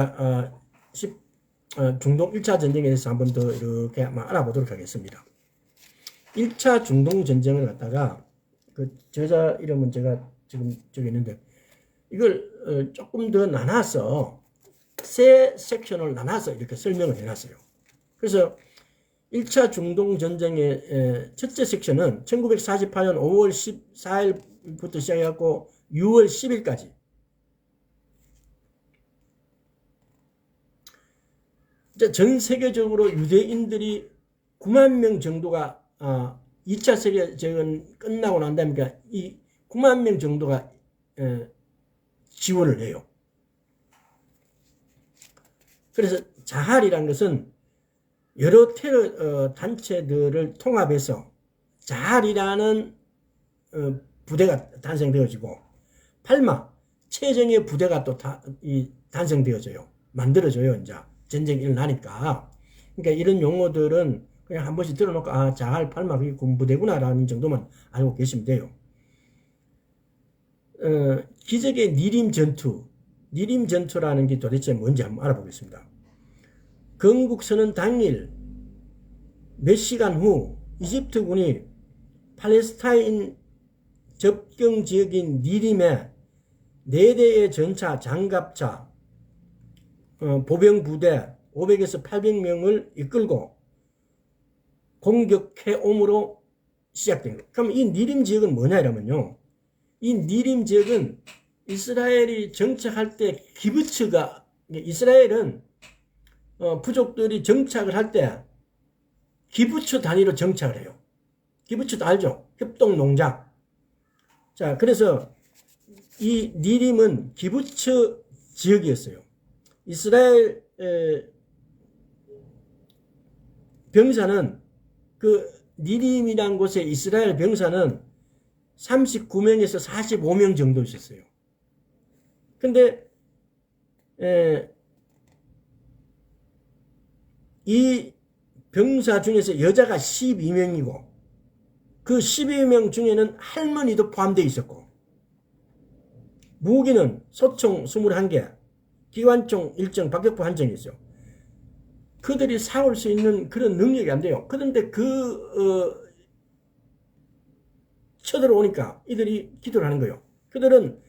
중동 1차 전쟁에 대해서 한번 더 이렇게 한번 알아보도록 하겠습니다. 1차 중동 전쟁을 갖다가 그 저자 이름은 제가 지금 저기 있는데 이걸 조금 더 나눠서 세 섹션을 나눠서 이렇게 설명을 해놨어요. 그래서 1차 중동 전쟁의 첫째 섹션은 1948년 5월 14일부터 시작해갖고 6월 10일까지 전 세계적으로 유대인들이 9만 명 정도가 2차 세계대전 끝나고 난 다음에 이 9만 명 정도가 지원을 해요. 그래서 자할이라는 것은 여러 테러 단체들을 통합해서 자할이라는 부대가 탄생되어지고 팔마 최정예 부대가 또 탄생되어져요. 만들어져요. 이제 전쟁이 일어나니까. 그러니까 이런 용어들은 그냥 한 번씩 들어놓고 자할 팔마 그게 군부대구나라는 정도만 알고 계시면 돼요. 기적의 니림 전투라는 게 도대체 뭔지 한번 알아보겠습니다. 건국선언 당일 몇 시간 후 이집트군이 팔레스타인 접경 지역인 니림에 4대의 전차, 장갑차, 보병부대 500에서 800명을 이끌고 공격해옴으로 시작된 거예요. 그럼 이 니림 지역은 뭐냐 이러면요. 이 니림 지역은 이스라엘이 정착할 때 기브츠가 이스라엘은 부족들이 정착을 할 때 기부츠 단위로 정착을 해요. 기부츠도 알죠? 협동농장. 자, 그래서 이 니림은 기부츠 지역이었어요. 이스라엘 병사는 그 니림이라는 곳에 이스라엘 병사는 39명에서 45명 정도 있었어요. 근데 이 병사 중에서 여자가 12명이고 그 12명 중에는 할머니도 포함되어 있었고 무기는 소총 21개, 기관총 1정, 박격포 1정이 있어요. 그들이 싸울 수 있는 그런 능력이 안 돼요. 그런데 쳐들어오니까 이들이 기도를 하는 거예요. 그들은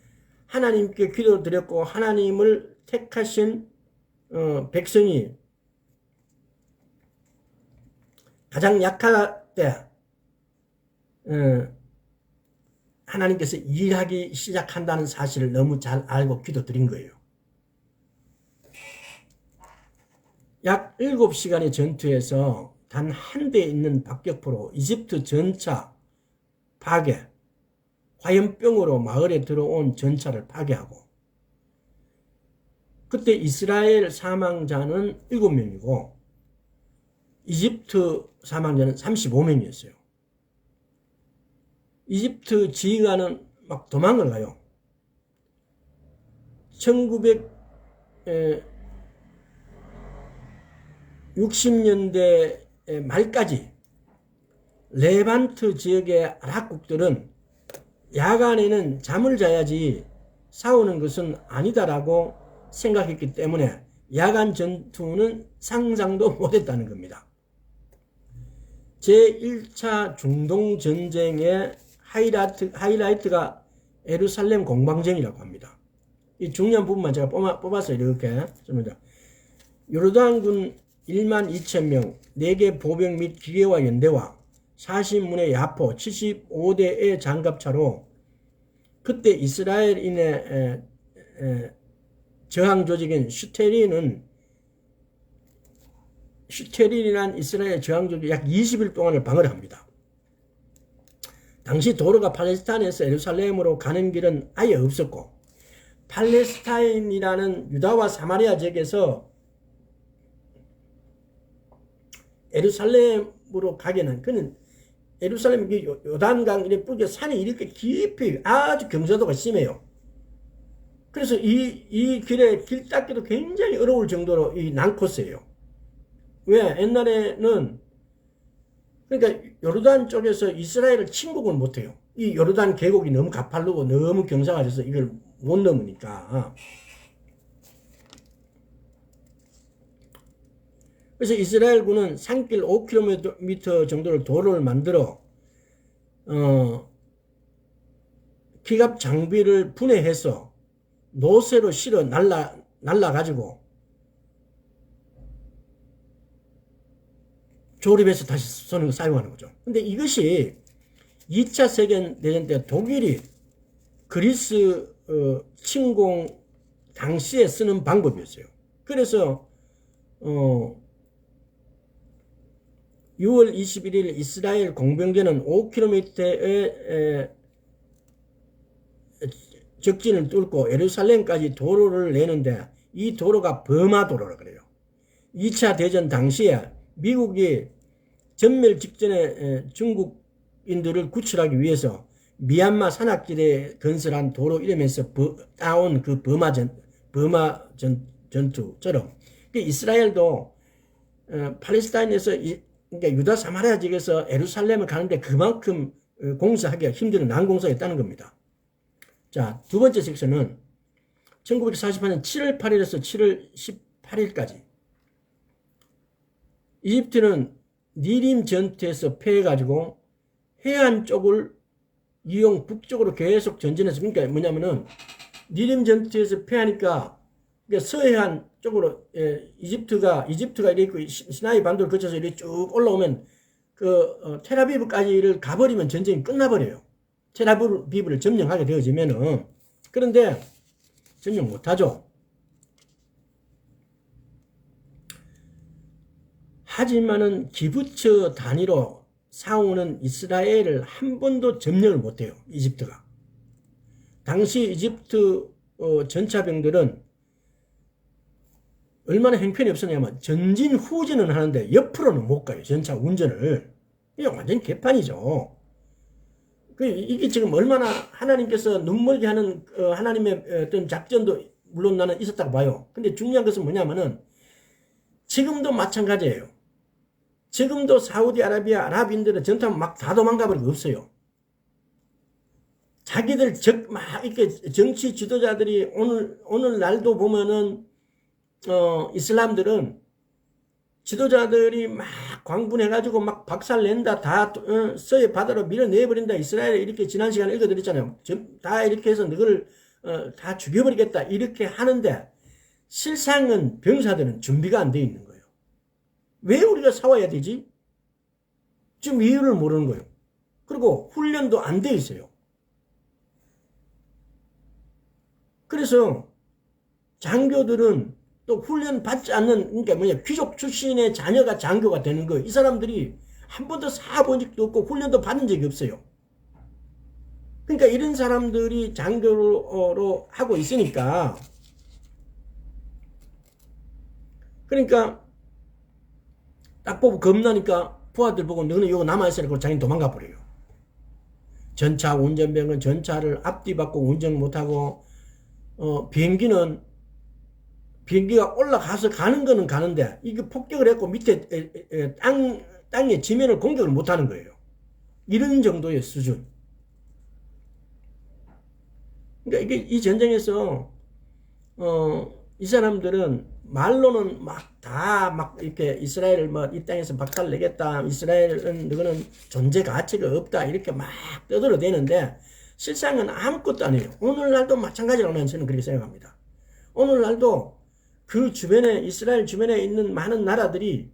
하나님께 기도를 드렸고 하나님을 택하신 백성이 가장 약할 때 하나님께서 일하기 시작한다는 사실을 너무 잘 알고 기도드린 거예요. 약 7시간의 전투에서 단 한 대 있는 박격포로 이집트 전차 파괴, 화염병으로 마을에 들어온 전차를 파괴하고 그때 이스라엘 사망자는 7명이고 이집트 사망자는 35명이었어요. 이집트 지휘관은 막 도망을 가요. 1960년대 말까지 레반트 지역의 아랍국들은 야간에는 잠을 자야지 싸우는 것은 아니다라고 생각했기 때문에 야간 전투는 상상도 못했다는 겁니다. 제1차 중동전쟁의 하이라이트가 예루살렘 공방전이라고 합니다. 이 중요한 부분만 제가 뽑아서 이렇게 씁니다. 요르단군 12,000명, 4개 보병 및 기계와 연대와 40문의 야포, 75대의 장갑차로 그때 이스라엘인의 저항 조직인 슈테린이란 이스라엘 저항 조직이 약 20일 동안을 방어를 합니다. 당시 도로가 팔레스타인에서 예루살렘으로 가는 길은 아예 없었고 팔레스타인이라는 유다와 사마리아 지역에서 예루살렘으로 가기는 그는 예루살렘 요단강 이렇게 뿌게 산이 이렇게 깊이 아주 경사도가 심해요. 그래서 이 길에 길 닦기도 굉장히 어려울 정도로 이 난코스예요. 왜? 옛날에는 그러니까 요르단 쪽에서 이스라엘을 침공을 못해요. 이 요르단 계곡이 너무 가파르고 너무 경사가 돼서 이걸 못 넘으니까. 그래서 이스라엘군은 산길 5km 정도를 도로를 만들어 기갑 장비를 분해해서 노새로 실어 날라가지고 조립해서 다시 사용하는 거죠. 근데 이것이 2차 세계대전 때 독일이 그리스 침공 당시에 쓰는 방법이었어요. 그래서 6월 21일 이스라엘 공병대는 5km의 적진을 뚫고 예루살렘까지 도로를 내는데 이 도로가 버마도로라 그래요. 2차 대전 당시에 미국이 전멸 직전에 중국인들을 구출하기 위해서 미얀마 산악지대에 건설한 도로 이름에서 따온 그 버마 전투처럼 이스라엘도 팔레스타인에서 그러니까 유다 사마리아 지역에서 예루살렘을 가는데 그만큼 공사하기가 힘든 난공사였다는 겁니다. 자, 두 번째 섹션은 1948년 7월 8일에서 7월 18일까지 이집트는 니림 전투에서 패해가지고 해안 쪽을 이용 북쪽으로 계속 전진해서, 그러니까 뭐냐면은 니림 전투에서 패하니까 그러니까 서해안 쪽으로 이집트가 이렇게 있고 시나이 반도를 거쳐서 이렇게 쭉 올라오면 텔아비브까지를 가버리면 전쟁이 끝나버려요. 텔아비브를 점령하게 되어지면은. 그런데 점령 못하죠. 하지만은 기부처 단위로 싸우는 이스라엘을 한 번도 점령을 못해요. 이집트가. 당시 이집트 전차병들은 얼마나 형편이 없었냐면 전진 후진은 하는데 옆으로는 못 가요. 전차 운전을. 이게 완전 개판이죠. 이게 지금 얼마나 하나님께서 눈멀게 하는 하나님의 어떤 작전도 물론 나는 있었다고 봐요. 근데 중요한 것은 뭐냐면은 지금도 마찬가지예요. 지금도 사우디아라비아 아랍인들은 전투하면 막 다 도망가버리고 없어요. 자기들 막 이렇게 정치 지도자들이 오늘날도 보면은 이슬람들은 지도자들이 막 광분해가지고 막 박살낸다, 다 서해 바다로 밀어내버린다, 이스라엘에 이렇게 지난 시간에 읽어드렸잖아요. 다 이렇게 해서 너를 다 죽여버리겠다 이렇게 하는데 실상은 병사들은 준비가 안 돼 있는 거예요. 왜 우리가 싸워야 되지? 지금 이유를 모르는 거예요. 그리고 훈련도 안 돼 있어요. 그래서 장교들은 또 훈련 받지 않는, 그러니까 뭐냐, 귀족 출신의 자녀가 장교가 되는 거예요. 이 사람들이 한 번도 싸워본 적도 없고 훈련도 받은 적이 없어요. 그러니까 이런 사람들이 장교로 하고 있으니까, 그러니까 딱 보고 겁나니까 부하들 보고 너는 이거 남아있으라고 자기는 도망가 버려요. 전차 운전병은 전차를 앞뒤 받고 운전 못하고 비행기가 올라가서 가는 거는 가는데 이게 폭격을 했고 밑에 땅에 지면을 공격을 못하는 거예요. 이런 정도의 수준. 그러니까 이게 이 전쟁에서 이 사람들은 말로는 막 이렇게 이스라엘을 이 땅에서 박살내겠다, 이스라엘은 너는 존재 가치가 없다 이렇게 막 떠들어대는데 실상은 아무것도 아니에요. 오늘날도 마찬가지라고 저는 그렇게 생각합니다. 오늘날도 그 주변에, 이스라엘 주변에 있는 많은 나라들이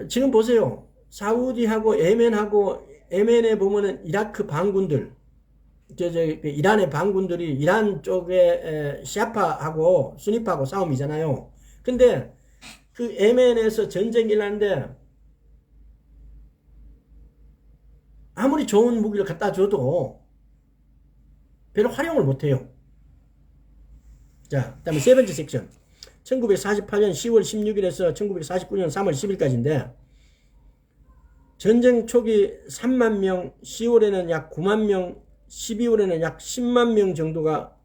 지금 보세요. 사우디하고 예멘에 보면은 이라크 반군들, 이란의 반군들이 이란 쪽에 시아파하고 수니파하고 싸움이잖아요. 근데 그 예멘에서 전쟁이 일어나는데 아무리 좋은 무기를 갖다 줘도 별로 활용을 못해요. 자, 그 다음에 세 번째 섹션. 1948년 10월 16일에서 1949년 3월 10일까지인데, 전쟁 초기 3만 명, 10월에는 약 9만 명, 12월에는 약 10만 명 정도가,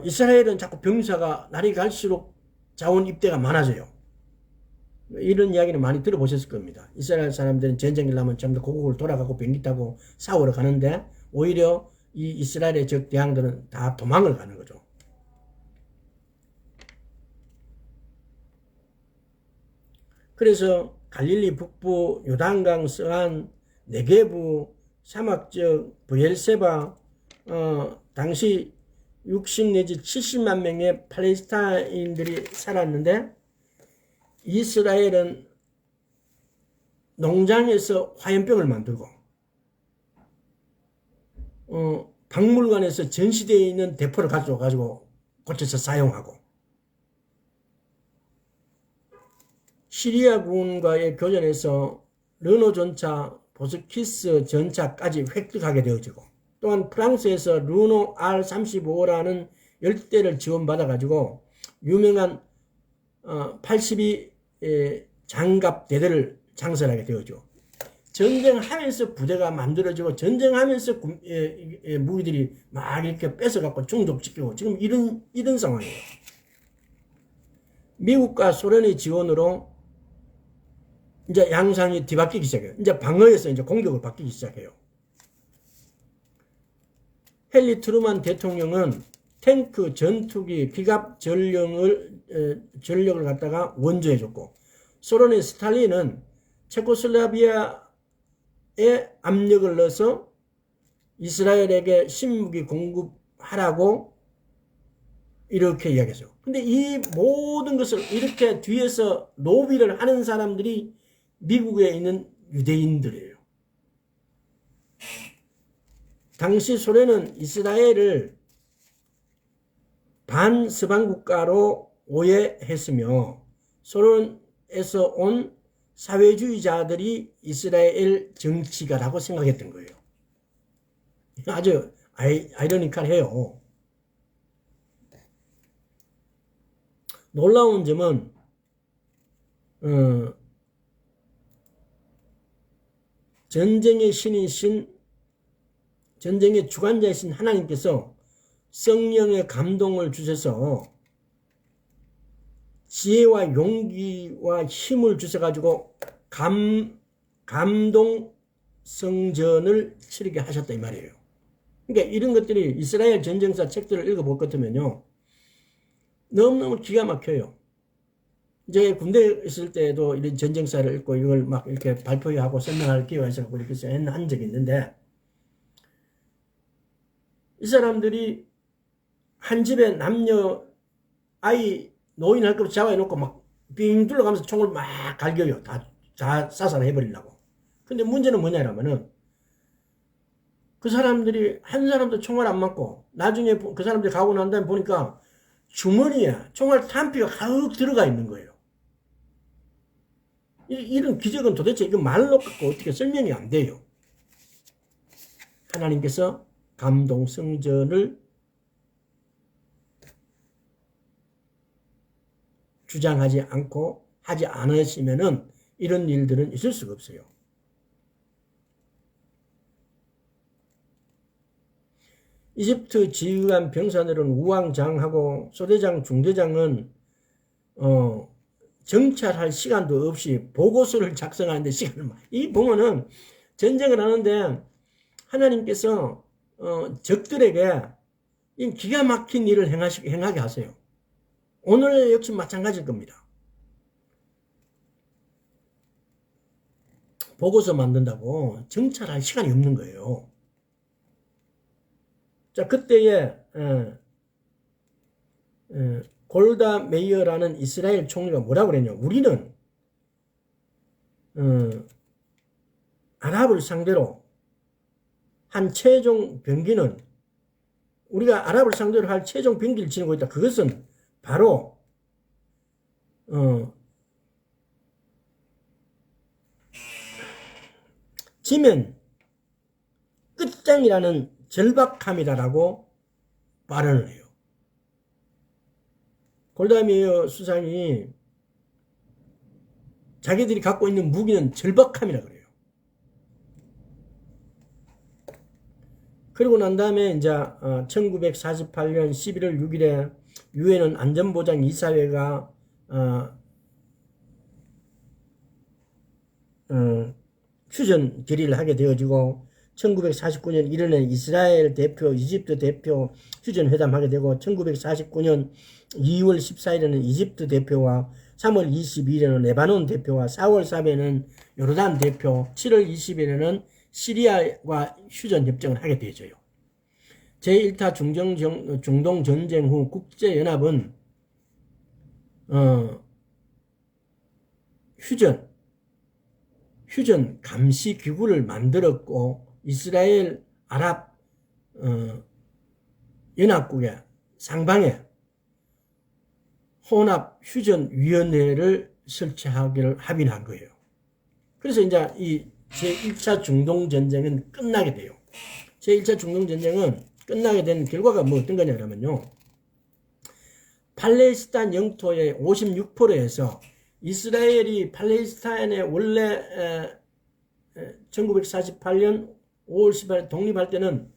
이스라엘은 자꾸 병사가 날이 갈수록 자원 입대가 많아져요. 이런 이야기는 많이 들어보셨을 겁니다. 이스라엘 사람들은 전쟁을 하면 전부 다 고국을 돌아가고 비행기 타고 싸우러 가는데, 오히려 이 이스라엘의 적 대항들은 다 도망을 가는 거죠. 그래서 갈릴리 북부 요단강 서안 네게부 사막적 브엘세바 당시 60 내지 70만 명의 팔레스타인들이 살았는데 이스라엘은 농장에서 화염병을 만들고 박물관에서 전시되어 있는 대포를 가져가지고 고쳐서 사용하고 시리아군과의 교전에서 르노 전차, 보스키스 전차까지 획득하게 되어지고 또한 프랑스에서 르노 R35라는 열대를 지원받아가지고 유명한 82 장갑대대를 장설하게 되어죠. 전쟁하면서 부대가 만들어지고 전쟁하면서 무기들이 막 이렇게 뺏어갖고 중독시키고 지금 이런 상황이에요. 미국과 소련의 지원으로 이제 양상이 뒤바뀌기 시작해요. 이제 방어에서 이제 공격을 바뀌기 시작해요. 헨리 트루만 대통령은 탱크, 전투기, 기갑 전력을 갖다가 원조해줬고 소련의 스탈린은 체코슬라비아에 압력을 넣어서 이스라엘에게 신무기 공급하라고 이렇게 이야기했어요. 근데 이 모든 것을 이렇게 뒤에서 로비를 하는 사람들이 미국에 있는 유대인들이에요. 당시 소련은 이스라엘을 반서방 국가로 오해했으며 소련에서 온 사회주의자들이 이스라엘 정치가라고 생각했던 거예요. 아주 아이러니컬해요. 놀라운 점은 전쟁의 신이신 전쟁의 주관자이신 하나님께서 성령의 감동을 주셔서 지혜와 용기와 힘을 주셔가지고 감동 성전을 치르게 하셨다 이 말이에요. 그러니까 이런 것들이 이스라엘 전쟁사 책들을 읽어볼 것 같으면요 너무너무 기가 막혀요. 이제 군대에 있을 때도 이런 전쟁사를 읽고 이걸 막 이렇게 발표하고 설명할 기회가 있어서 이렇게 한 적이 있는데 이 사람들이 한 집에 남녀 아이 노인 할 것 잡아놓고 막 빙 둘러가면서 총을 막 갈겨요. 다 사살해버리려고. 근데 문제는 뭐냐면은 그 사람들이 한 사람도 총알 안 맞고 나중에 그 사람들이 가고 난 다음에 보니까 주머니에 총알 탄피가 가득 들어가 있는 거예요. 이런 기적은 도대체 이거 말로 갖고 어떻게 설명이 안 돼요. 하나님께서 감동 성전을 주장하지 않고 하지 않으시면은 이런 일들은 있을 수가 없어요. 이집트 지휘관 병사들은 우왕장하고 소대장, 중대장은 정찰할 시간도 없이 보고서를 작성하는데 시간을 이 보면은 전쟁을 하는데 하나님께서 적들에게 이 기가 막힌 일을 행하게 하세요. 오늘 역시 마찬가지일 겁니다. 보고서 만든다고 정찰할 시간이 없는 거예요. 자, 그때에 골다 메이어라는 이스라엘 총리가 뭐라고 그랬냐. 우리는 아랍을 상대로 한 최종 병기는 우리가 아랍을 상대로 할 최종 병기를 지니고 있다. 그것은 바로 지면 끝장이라는 절박함이다라고 발언을 해요. 골다 메이어 수상이 자기들이 갖고 있는 무기는 절박함이라 그래요. 그리고 난 다음에 이제 1948년 11월 6일에 유엔은 안전보장 이사회가 휴전 결의를 하게 되어지고 1949년 1월에 이스라엘 대표, 이집트 대표 휴전 회담하게 되고 1949년 2월 14일에는 이집트 대표와 3월 22일에는 레바논 대표와 4월 4일에는 요르단 대표, 7월 20일에는 시리아와 휴전 협정을 하게 되어져요. 제1타 중동 전쟁 후 국제연합은 휴전 감시 기구를 만들었고 이스라엘 아랍 연합국의 상방에 혼합 휴전위원회를 설치하기를 합의한 거예요. 그래서 이제 이 제1차 중동전쟁은 끝나게 돼요. 제1차 중동전쟁은 끝나게 된 결과가 뭐 어떤 거냐 그러면요. 팔레스타인 영토의 56%에서 이스라엘이 팔레스타인에 원래 1948년 5월 18일 독립할 때는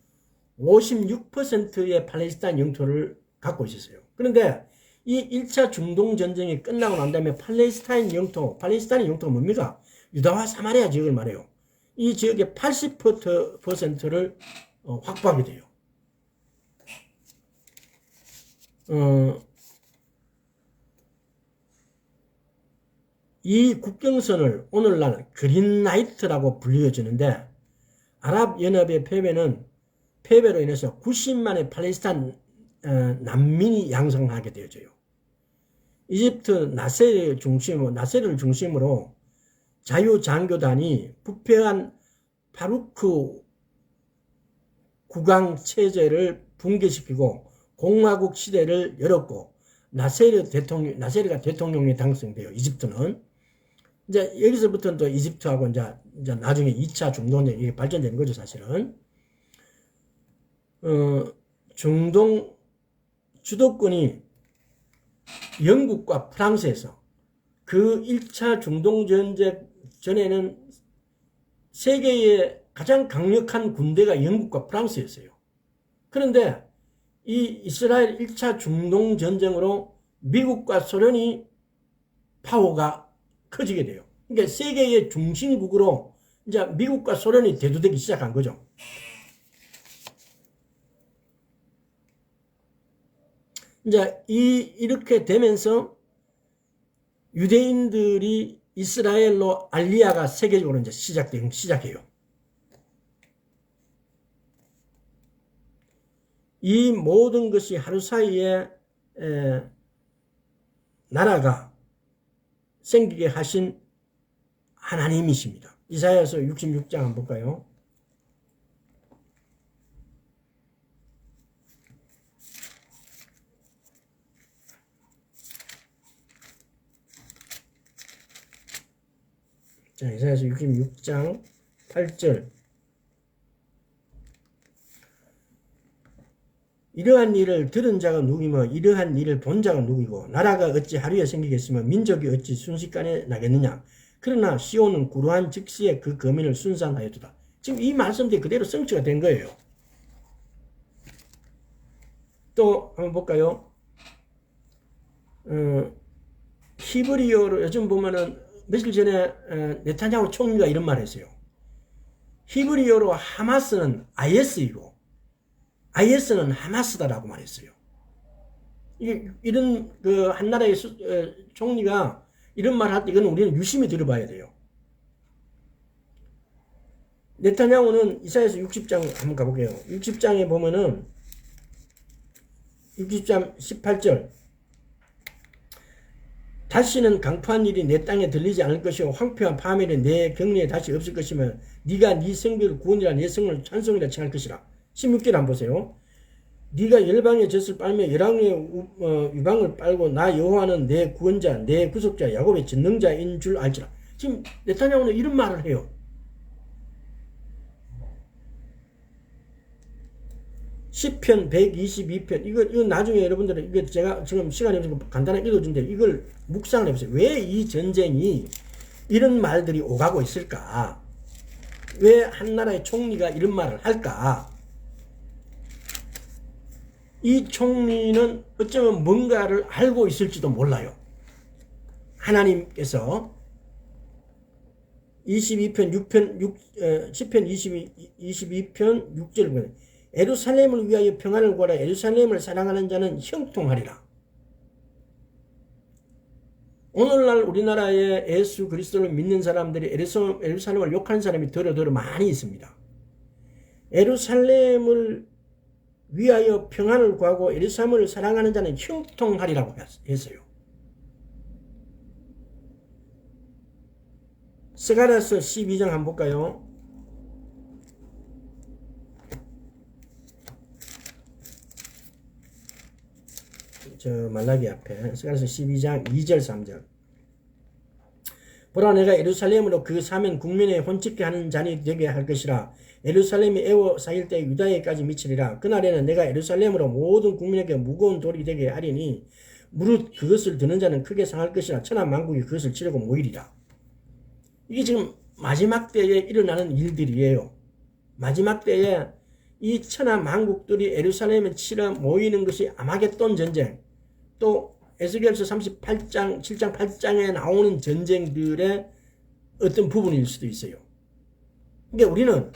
56%의 팔레스타인 영토를 갖고 있었어요. 그런데 이 1차 중동전쟁이 끝나고 난 다음에 팔레스타인 영토가 뭡니까? 유다와 사마리아 지역을 말해요. 이 지역의 80%를 확보하게 돼요. 이 국경선을 오늘날 그린라이트라고 불려지는데 아랍연합의 패배로 인해서 90만의 팔레스타인 난민이 양성하게 되어져요. 이집트 나세르를 중심으로 자유장교단이 부패한 파루크 국왕 체제를 붕괴시키고 공화국 시대를 열었고 나세르가 대통령에 당선돼요. 이집트는 이제 여기서부터는 또 이집트하고 이제 나중에 2차 중동전쟁이 발전되는 거죠, 사실은. 중동 주도권이 영국과 프랑스에서 그 1차 중동전쟁 전에는 세계의 가장 강력한 군대가 영국과 프랑스였어요. 그런데 이 이스라엘 1차 중동전쟁으로 미국과 소련이 파워가 커지게 돼요. 그러니까 세계의 중심국으로 이제 미국과 소련이 대두되기 시작한 거죠. 이제 이렇게 되면서 유대인들이 이스라엘로 알리아가 세계적으로 이제 시작해요. 이 모든 것이 하루 사이에 나라가 생기게 하신 하나님이십니다. 이사야서 66장 한번 볼까요? 자, 이사야서 66장 8절. 이러한 일을 들은 자가 누구이며 이러한 일을 본 자가 누구이고 나라가 어찌 하루에 생기겠으며 민족이 어찌 순식간에 나겠느냐. 그러나 시온은 구루한 즉시에 그 거민을 순산하였도다. 지금 이 말씀들이 그대로 성취가 된 거예요. 또 한번 볼까요? 히브리어로 요즘 보면은 며칠 전에 네타냐후 총리가 이런 말을 했어요. 히브리어로 하마스는 IS이고 IS는 하마스다라고 말했어요. 이런 한 나라의 총리가 이런 말을 할 때 이건 우리는 유심히 들어봐야 돼요. 네타냐후는 이사야서 60장 한번 가볼게요. 60장에 보면은 60장 18절. 다시는 강포한 일이 내 땅에 들리지 않을 것이요 황폐한 파멸이 내 경리에 다시 없을 것이며 네가 네 성벽을 구원이라 내 성을 찬송이라 칭할 것이라. 16절 한번 보세요. 네가 열방의 젖을 빨며 열왕의 유방을 빨고 나 여호와는 내 구원자 내 구속자 야곱의 전능자인 줄 알지라. 지금 네타냐후는 이런 말을 해요. 시편 122편 이거 나중에 여러분들은 이거 제가 지금 시간이 없어서 간단하게 읽어준데 이걸 묵상을 해보세요. 왜 이 전쟁이 이런 말들이 오가고 있을까? 왜 한 나라의 총리가 이런 말을 할까? 이 총리는 어쩌면 뭔가를 알고 있을지도 몰라요. 하나님께서 22편 10편 22편 6절을 보면 예루살렘을 위하여 평안을 구하라. 예루살렘을 사랑하는 자는 형통하리라. 오늘날 우리나라에 예수 그리스도를 믿는 사람들이 예루살렘을 욕하는 사람이 더러 많이 있습니다. 예루살렘을 위하여 평안을 구하고 예루살렘을 사랑하는 자는 형통하리라고 했어요. 스가랴서 12장 한번 볼까요? 말라기 앞에 스가랴서 12장 2절 3절. 보라, 내가 예루살렘으로 그 사면 국민의 혼찢게 하는 잔이 되게 할 것이라. 예루살렘이 애워 쌓일 때 유다에까지 미치리라. 그날에는 내가 예루살렘으로 모든 국민에게 무거운 돌이 되게 하리니 무릇 그것을 드는 자는 크게 상할 것이라. 천하 만국이 그것을 치려고 모이리라. 이게 지금 마지막 때에 일어나는 일들이에요. 마지막 때에 이 천하 만국들이 예루살렘에 치러 모이는 것이 아마겟돈 전쟁, 또 에스겔서 38장 7장 8장에 나오는 전쟁들의 어떤 부분일 수도 있어요. 그러니까 우리는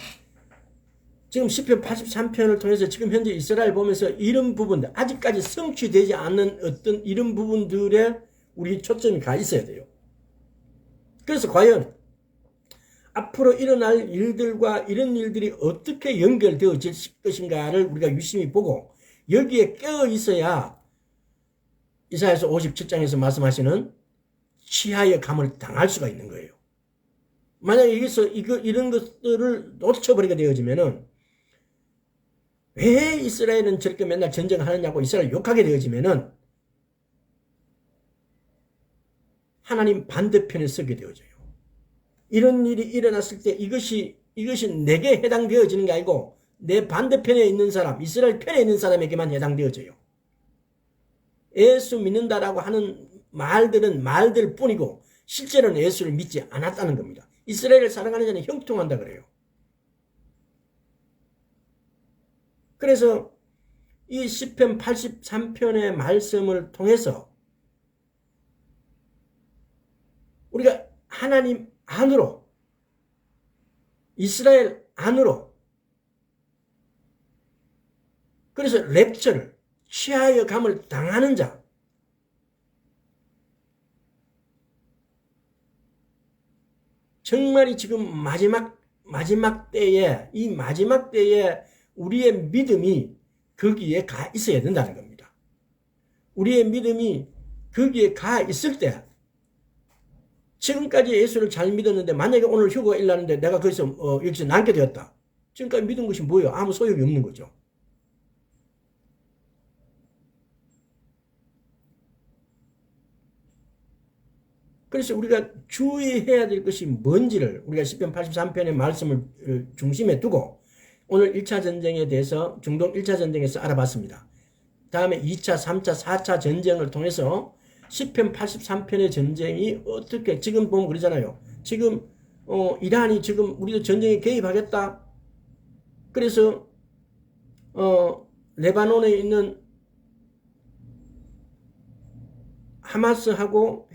지금 시편 83편을 통해서 지금 현재 이스라엘 보면서 이런 부분들, 아직까지 성취되지 않는 어떤 이런 부분들에 우리 초점이 가 있어야 돼요. 그래서 과연 앞으로 일어날 일들과 이런 일들이 어떻게 연결되어질 것인가를 우리가 유심히 보고 여기에 깨어 있어야 이사야서 57장에서 말씀하시는 치하의 감을 당할 수가 있는 거예요. 만약에 여기서 이런 것들을 놓쳐버리게 되어지면은 왜 이스라엘은 저렇게 맨날 전쟁하느냐고 이스라엘 욕하게 되어지면은 하나님 반대편에 서게 되어져요. 이런 일이 일어났을 때 이것이 내게 해당되어지는 게 아니고 내 반대편에 있는 사람, 이스라엘 편에 있는 사람에게만 해당되어져요. 예수 믿는다라고 하는 말들은 말들 뿐이고 실제로는 예수를 믿지 않았다는 겁니다. 이스라엘을 사랑하는 자는 형통한다 그래요. 그래서 이 시편 83편의 말씀을 통해서 우리가 하나님 안으로, 이스라엘 안으로, 그래서 랩처를 취하여 감을 당하는 자, 정말이 지금 마지막 때에, 이 마지막 때에 우리의 믿음이 거기에 가 있어야 된다는 겁니다. 우리의 믿음이 거기에 가 있을 때, 지금까지 예수를 잘 믿었는데 만약에 오늘 휴거가 일어나는데 내가 거기서 여기서 남게 되었다. 지금까지 믿은 것이 뭐예요? 아무 소용이 없는 거죠. 그래서 우리가 주의해야 될 것이 뭔지를 우리가 시편 83편의 말씀을 중심에 두고 오늘 1차 전쟁에 대해서 중동 1차 전쟁에서 알아봤습니다. 다음에 2차, 3차, 4차 전쟁을 통해서 시편 83편의 전쟁이 어떻게, 지금 보면 그러잖아요. 지금 이란이 지금 우리도 전쟁에 개입하겠다. 그래서 레바논에 있는 하마스하고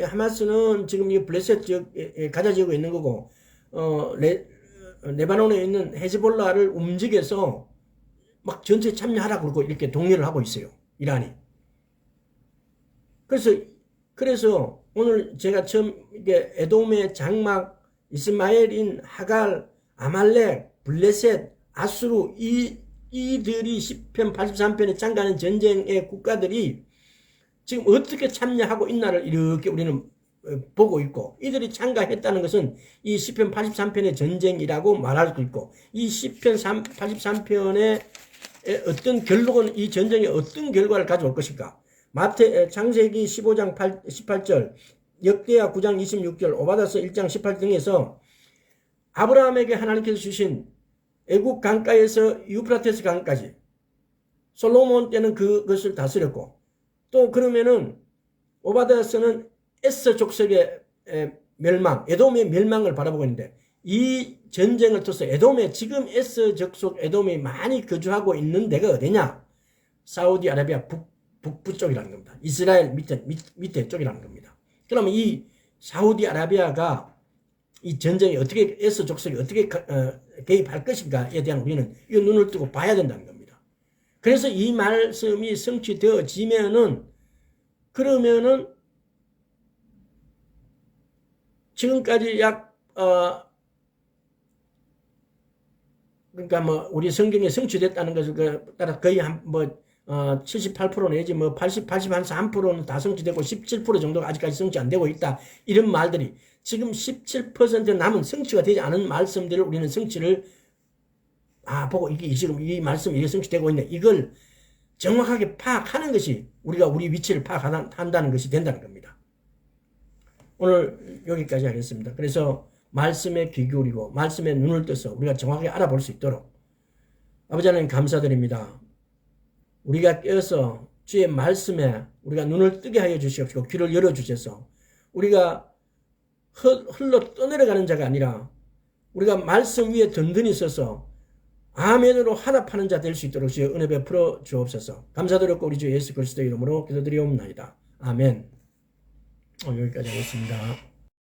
하마스는 지금 이 블레셋 지역에 가자 지역에 있는 거고 레바논에 있는 헤즈볼라를 움직여서 막 전투에 참여하라고 그러고 이렇게 독려를 하고 있어요. 이란이. 그래서 오늘 제가 처음 이게 에돔의 장막, 이스마엘인, 하갈, 아말렉, 블레셋, 아수르 이들이 시편 83편에 참가하는 전쟁의 국가들이 지금 어떻게 참여하고 있나를 이렇게 우리는 보고 있고, 이들이 참가했다는 것은 이 시편 83편의 전쟁이라고 말할 수 있고, 이 시편 83편의 어떤 결론은 이 전쟁에 어떤 결과를 가져올 것인가. 창세기 15장 18절, 역대하 9장 26절, 오바다서 1장 18 등에서 아브라함에게 하나님께서 주신 애국 강가에서 유프라테스 강까지 솔로몬 때는 그것을 다스렸고, 또 그러면은 오바다서는 에서 족속의 멸망, 에돔의 멸망을 바라보고 있는데, 이 전쟁을 통해서 에돔에 지금 에서 족속 에돔이 많이 거주하고 있는 데가 어디냐? 사우디아라비아 북부 쪽이라는 겁니다. 이스라엘 밑에 쪽이라는 겁니다. 그러면 이 사우디아라비아가 이 전쟁에 어떻게 에서 족속이 어떻게 개입할 것인가에 대한 우리는 이 눈을 뜨고 봐야 된다는 겁니다. 그래서 이 말씀이 성취되어지면은, 그러면은 지금까지 그러니까 뭐 우리 성경에 성취됐다는 것을 따라 거의 78% 내지 83%는 다 성취되고 17% 정도가 아직까지 성취 안 되고 있다. 이런 말들이 지금 17% 남은 성취가 되지 않은 말씀들을 우리는 성취를 보고 이게 지금 이 말씀 이게 성취되고 있네. 이걸 정확하게 파악하는 것이 우리가 우리 위치를 파악한다는 것이 된다는 겁니다. 오늘 여기까지 하겠습니다. 그래서 말씀에 귀 기울이고 말씀에 눈을 떠서 우리가 정확하게 알아볼 수 있도록 아버지 하나님 감사드립니다. 우리가 깨어서 주의 말씀에 우리가 눈을 뜨게 하여 주시옵시고 귀를 열어주셔서 우리가 흘러 떠내려가는 자가 아니라 우리가 말씀 위에 든든히 서서 아멘으로 화답하는 자 될 수 있도록 주의 은혜 베풀어 주옵소서. 감사드렸고 우리 주 예수 그리스도 이름으로 기도드리옵나이다. 아멘. 여기까지 하겠습니다.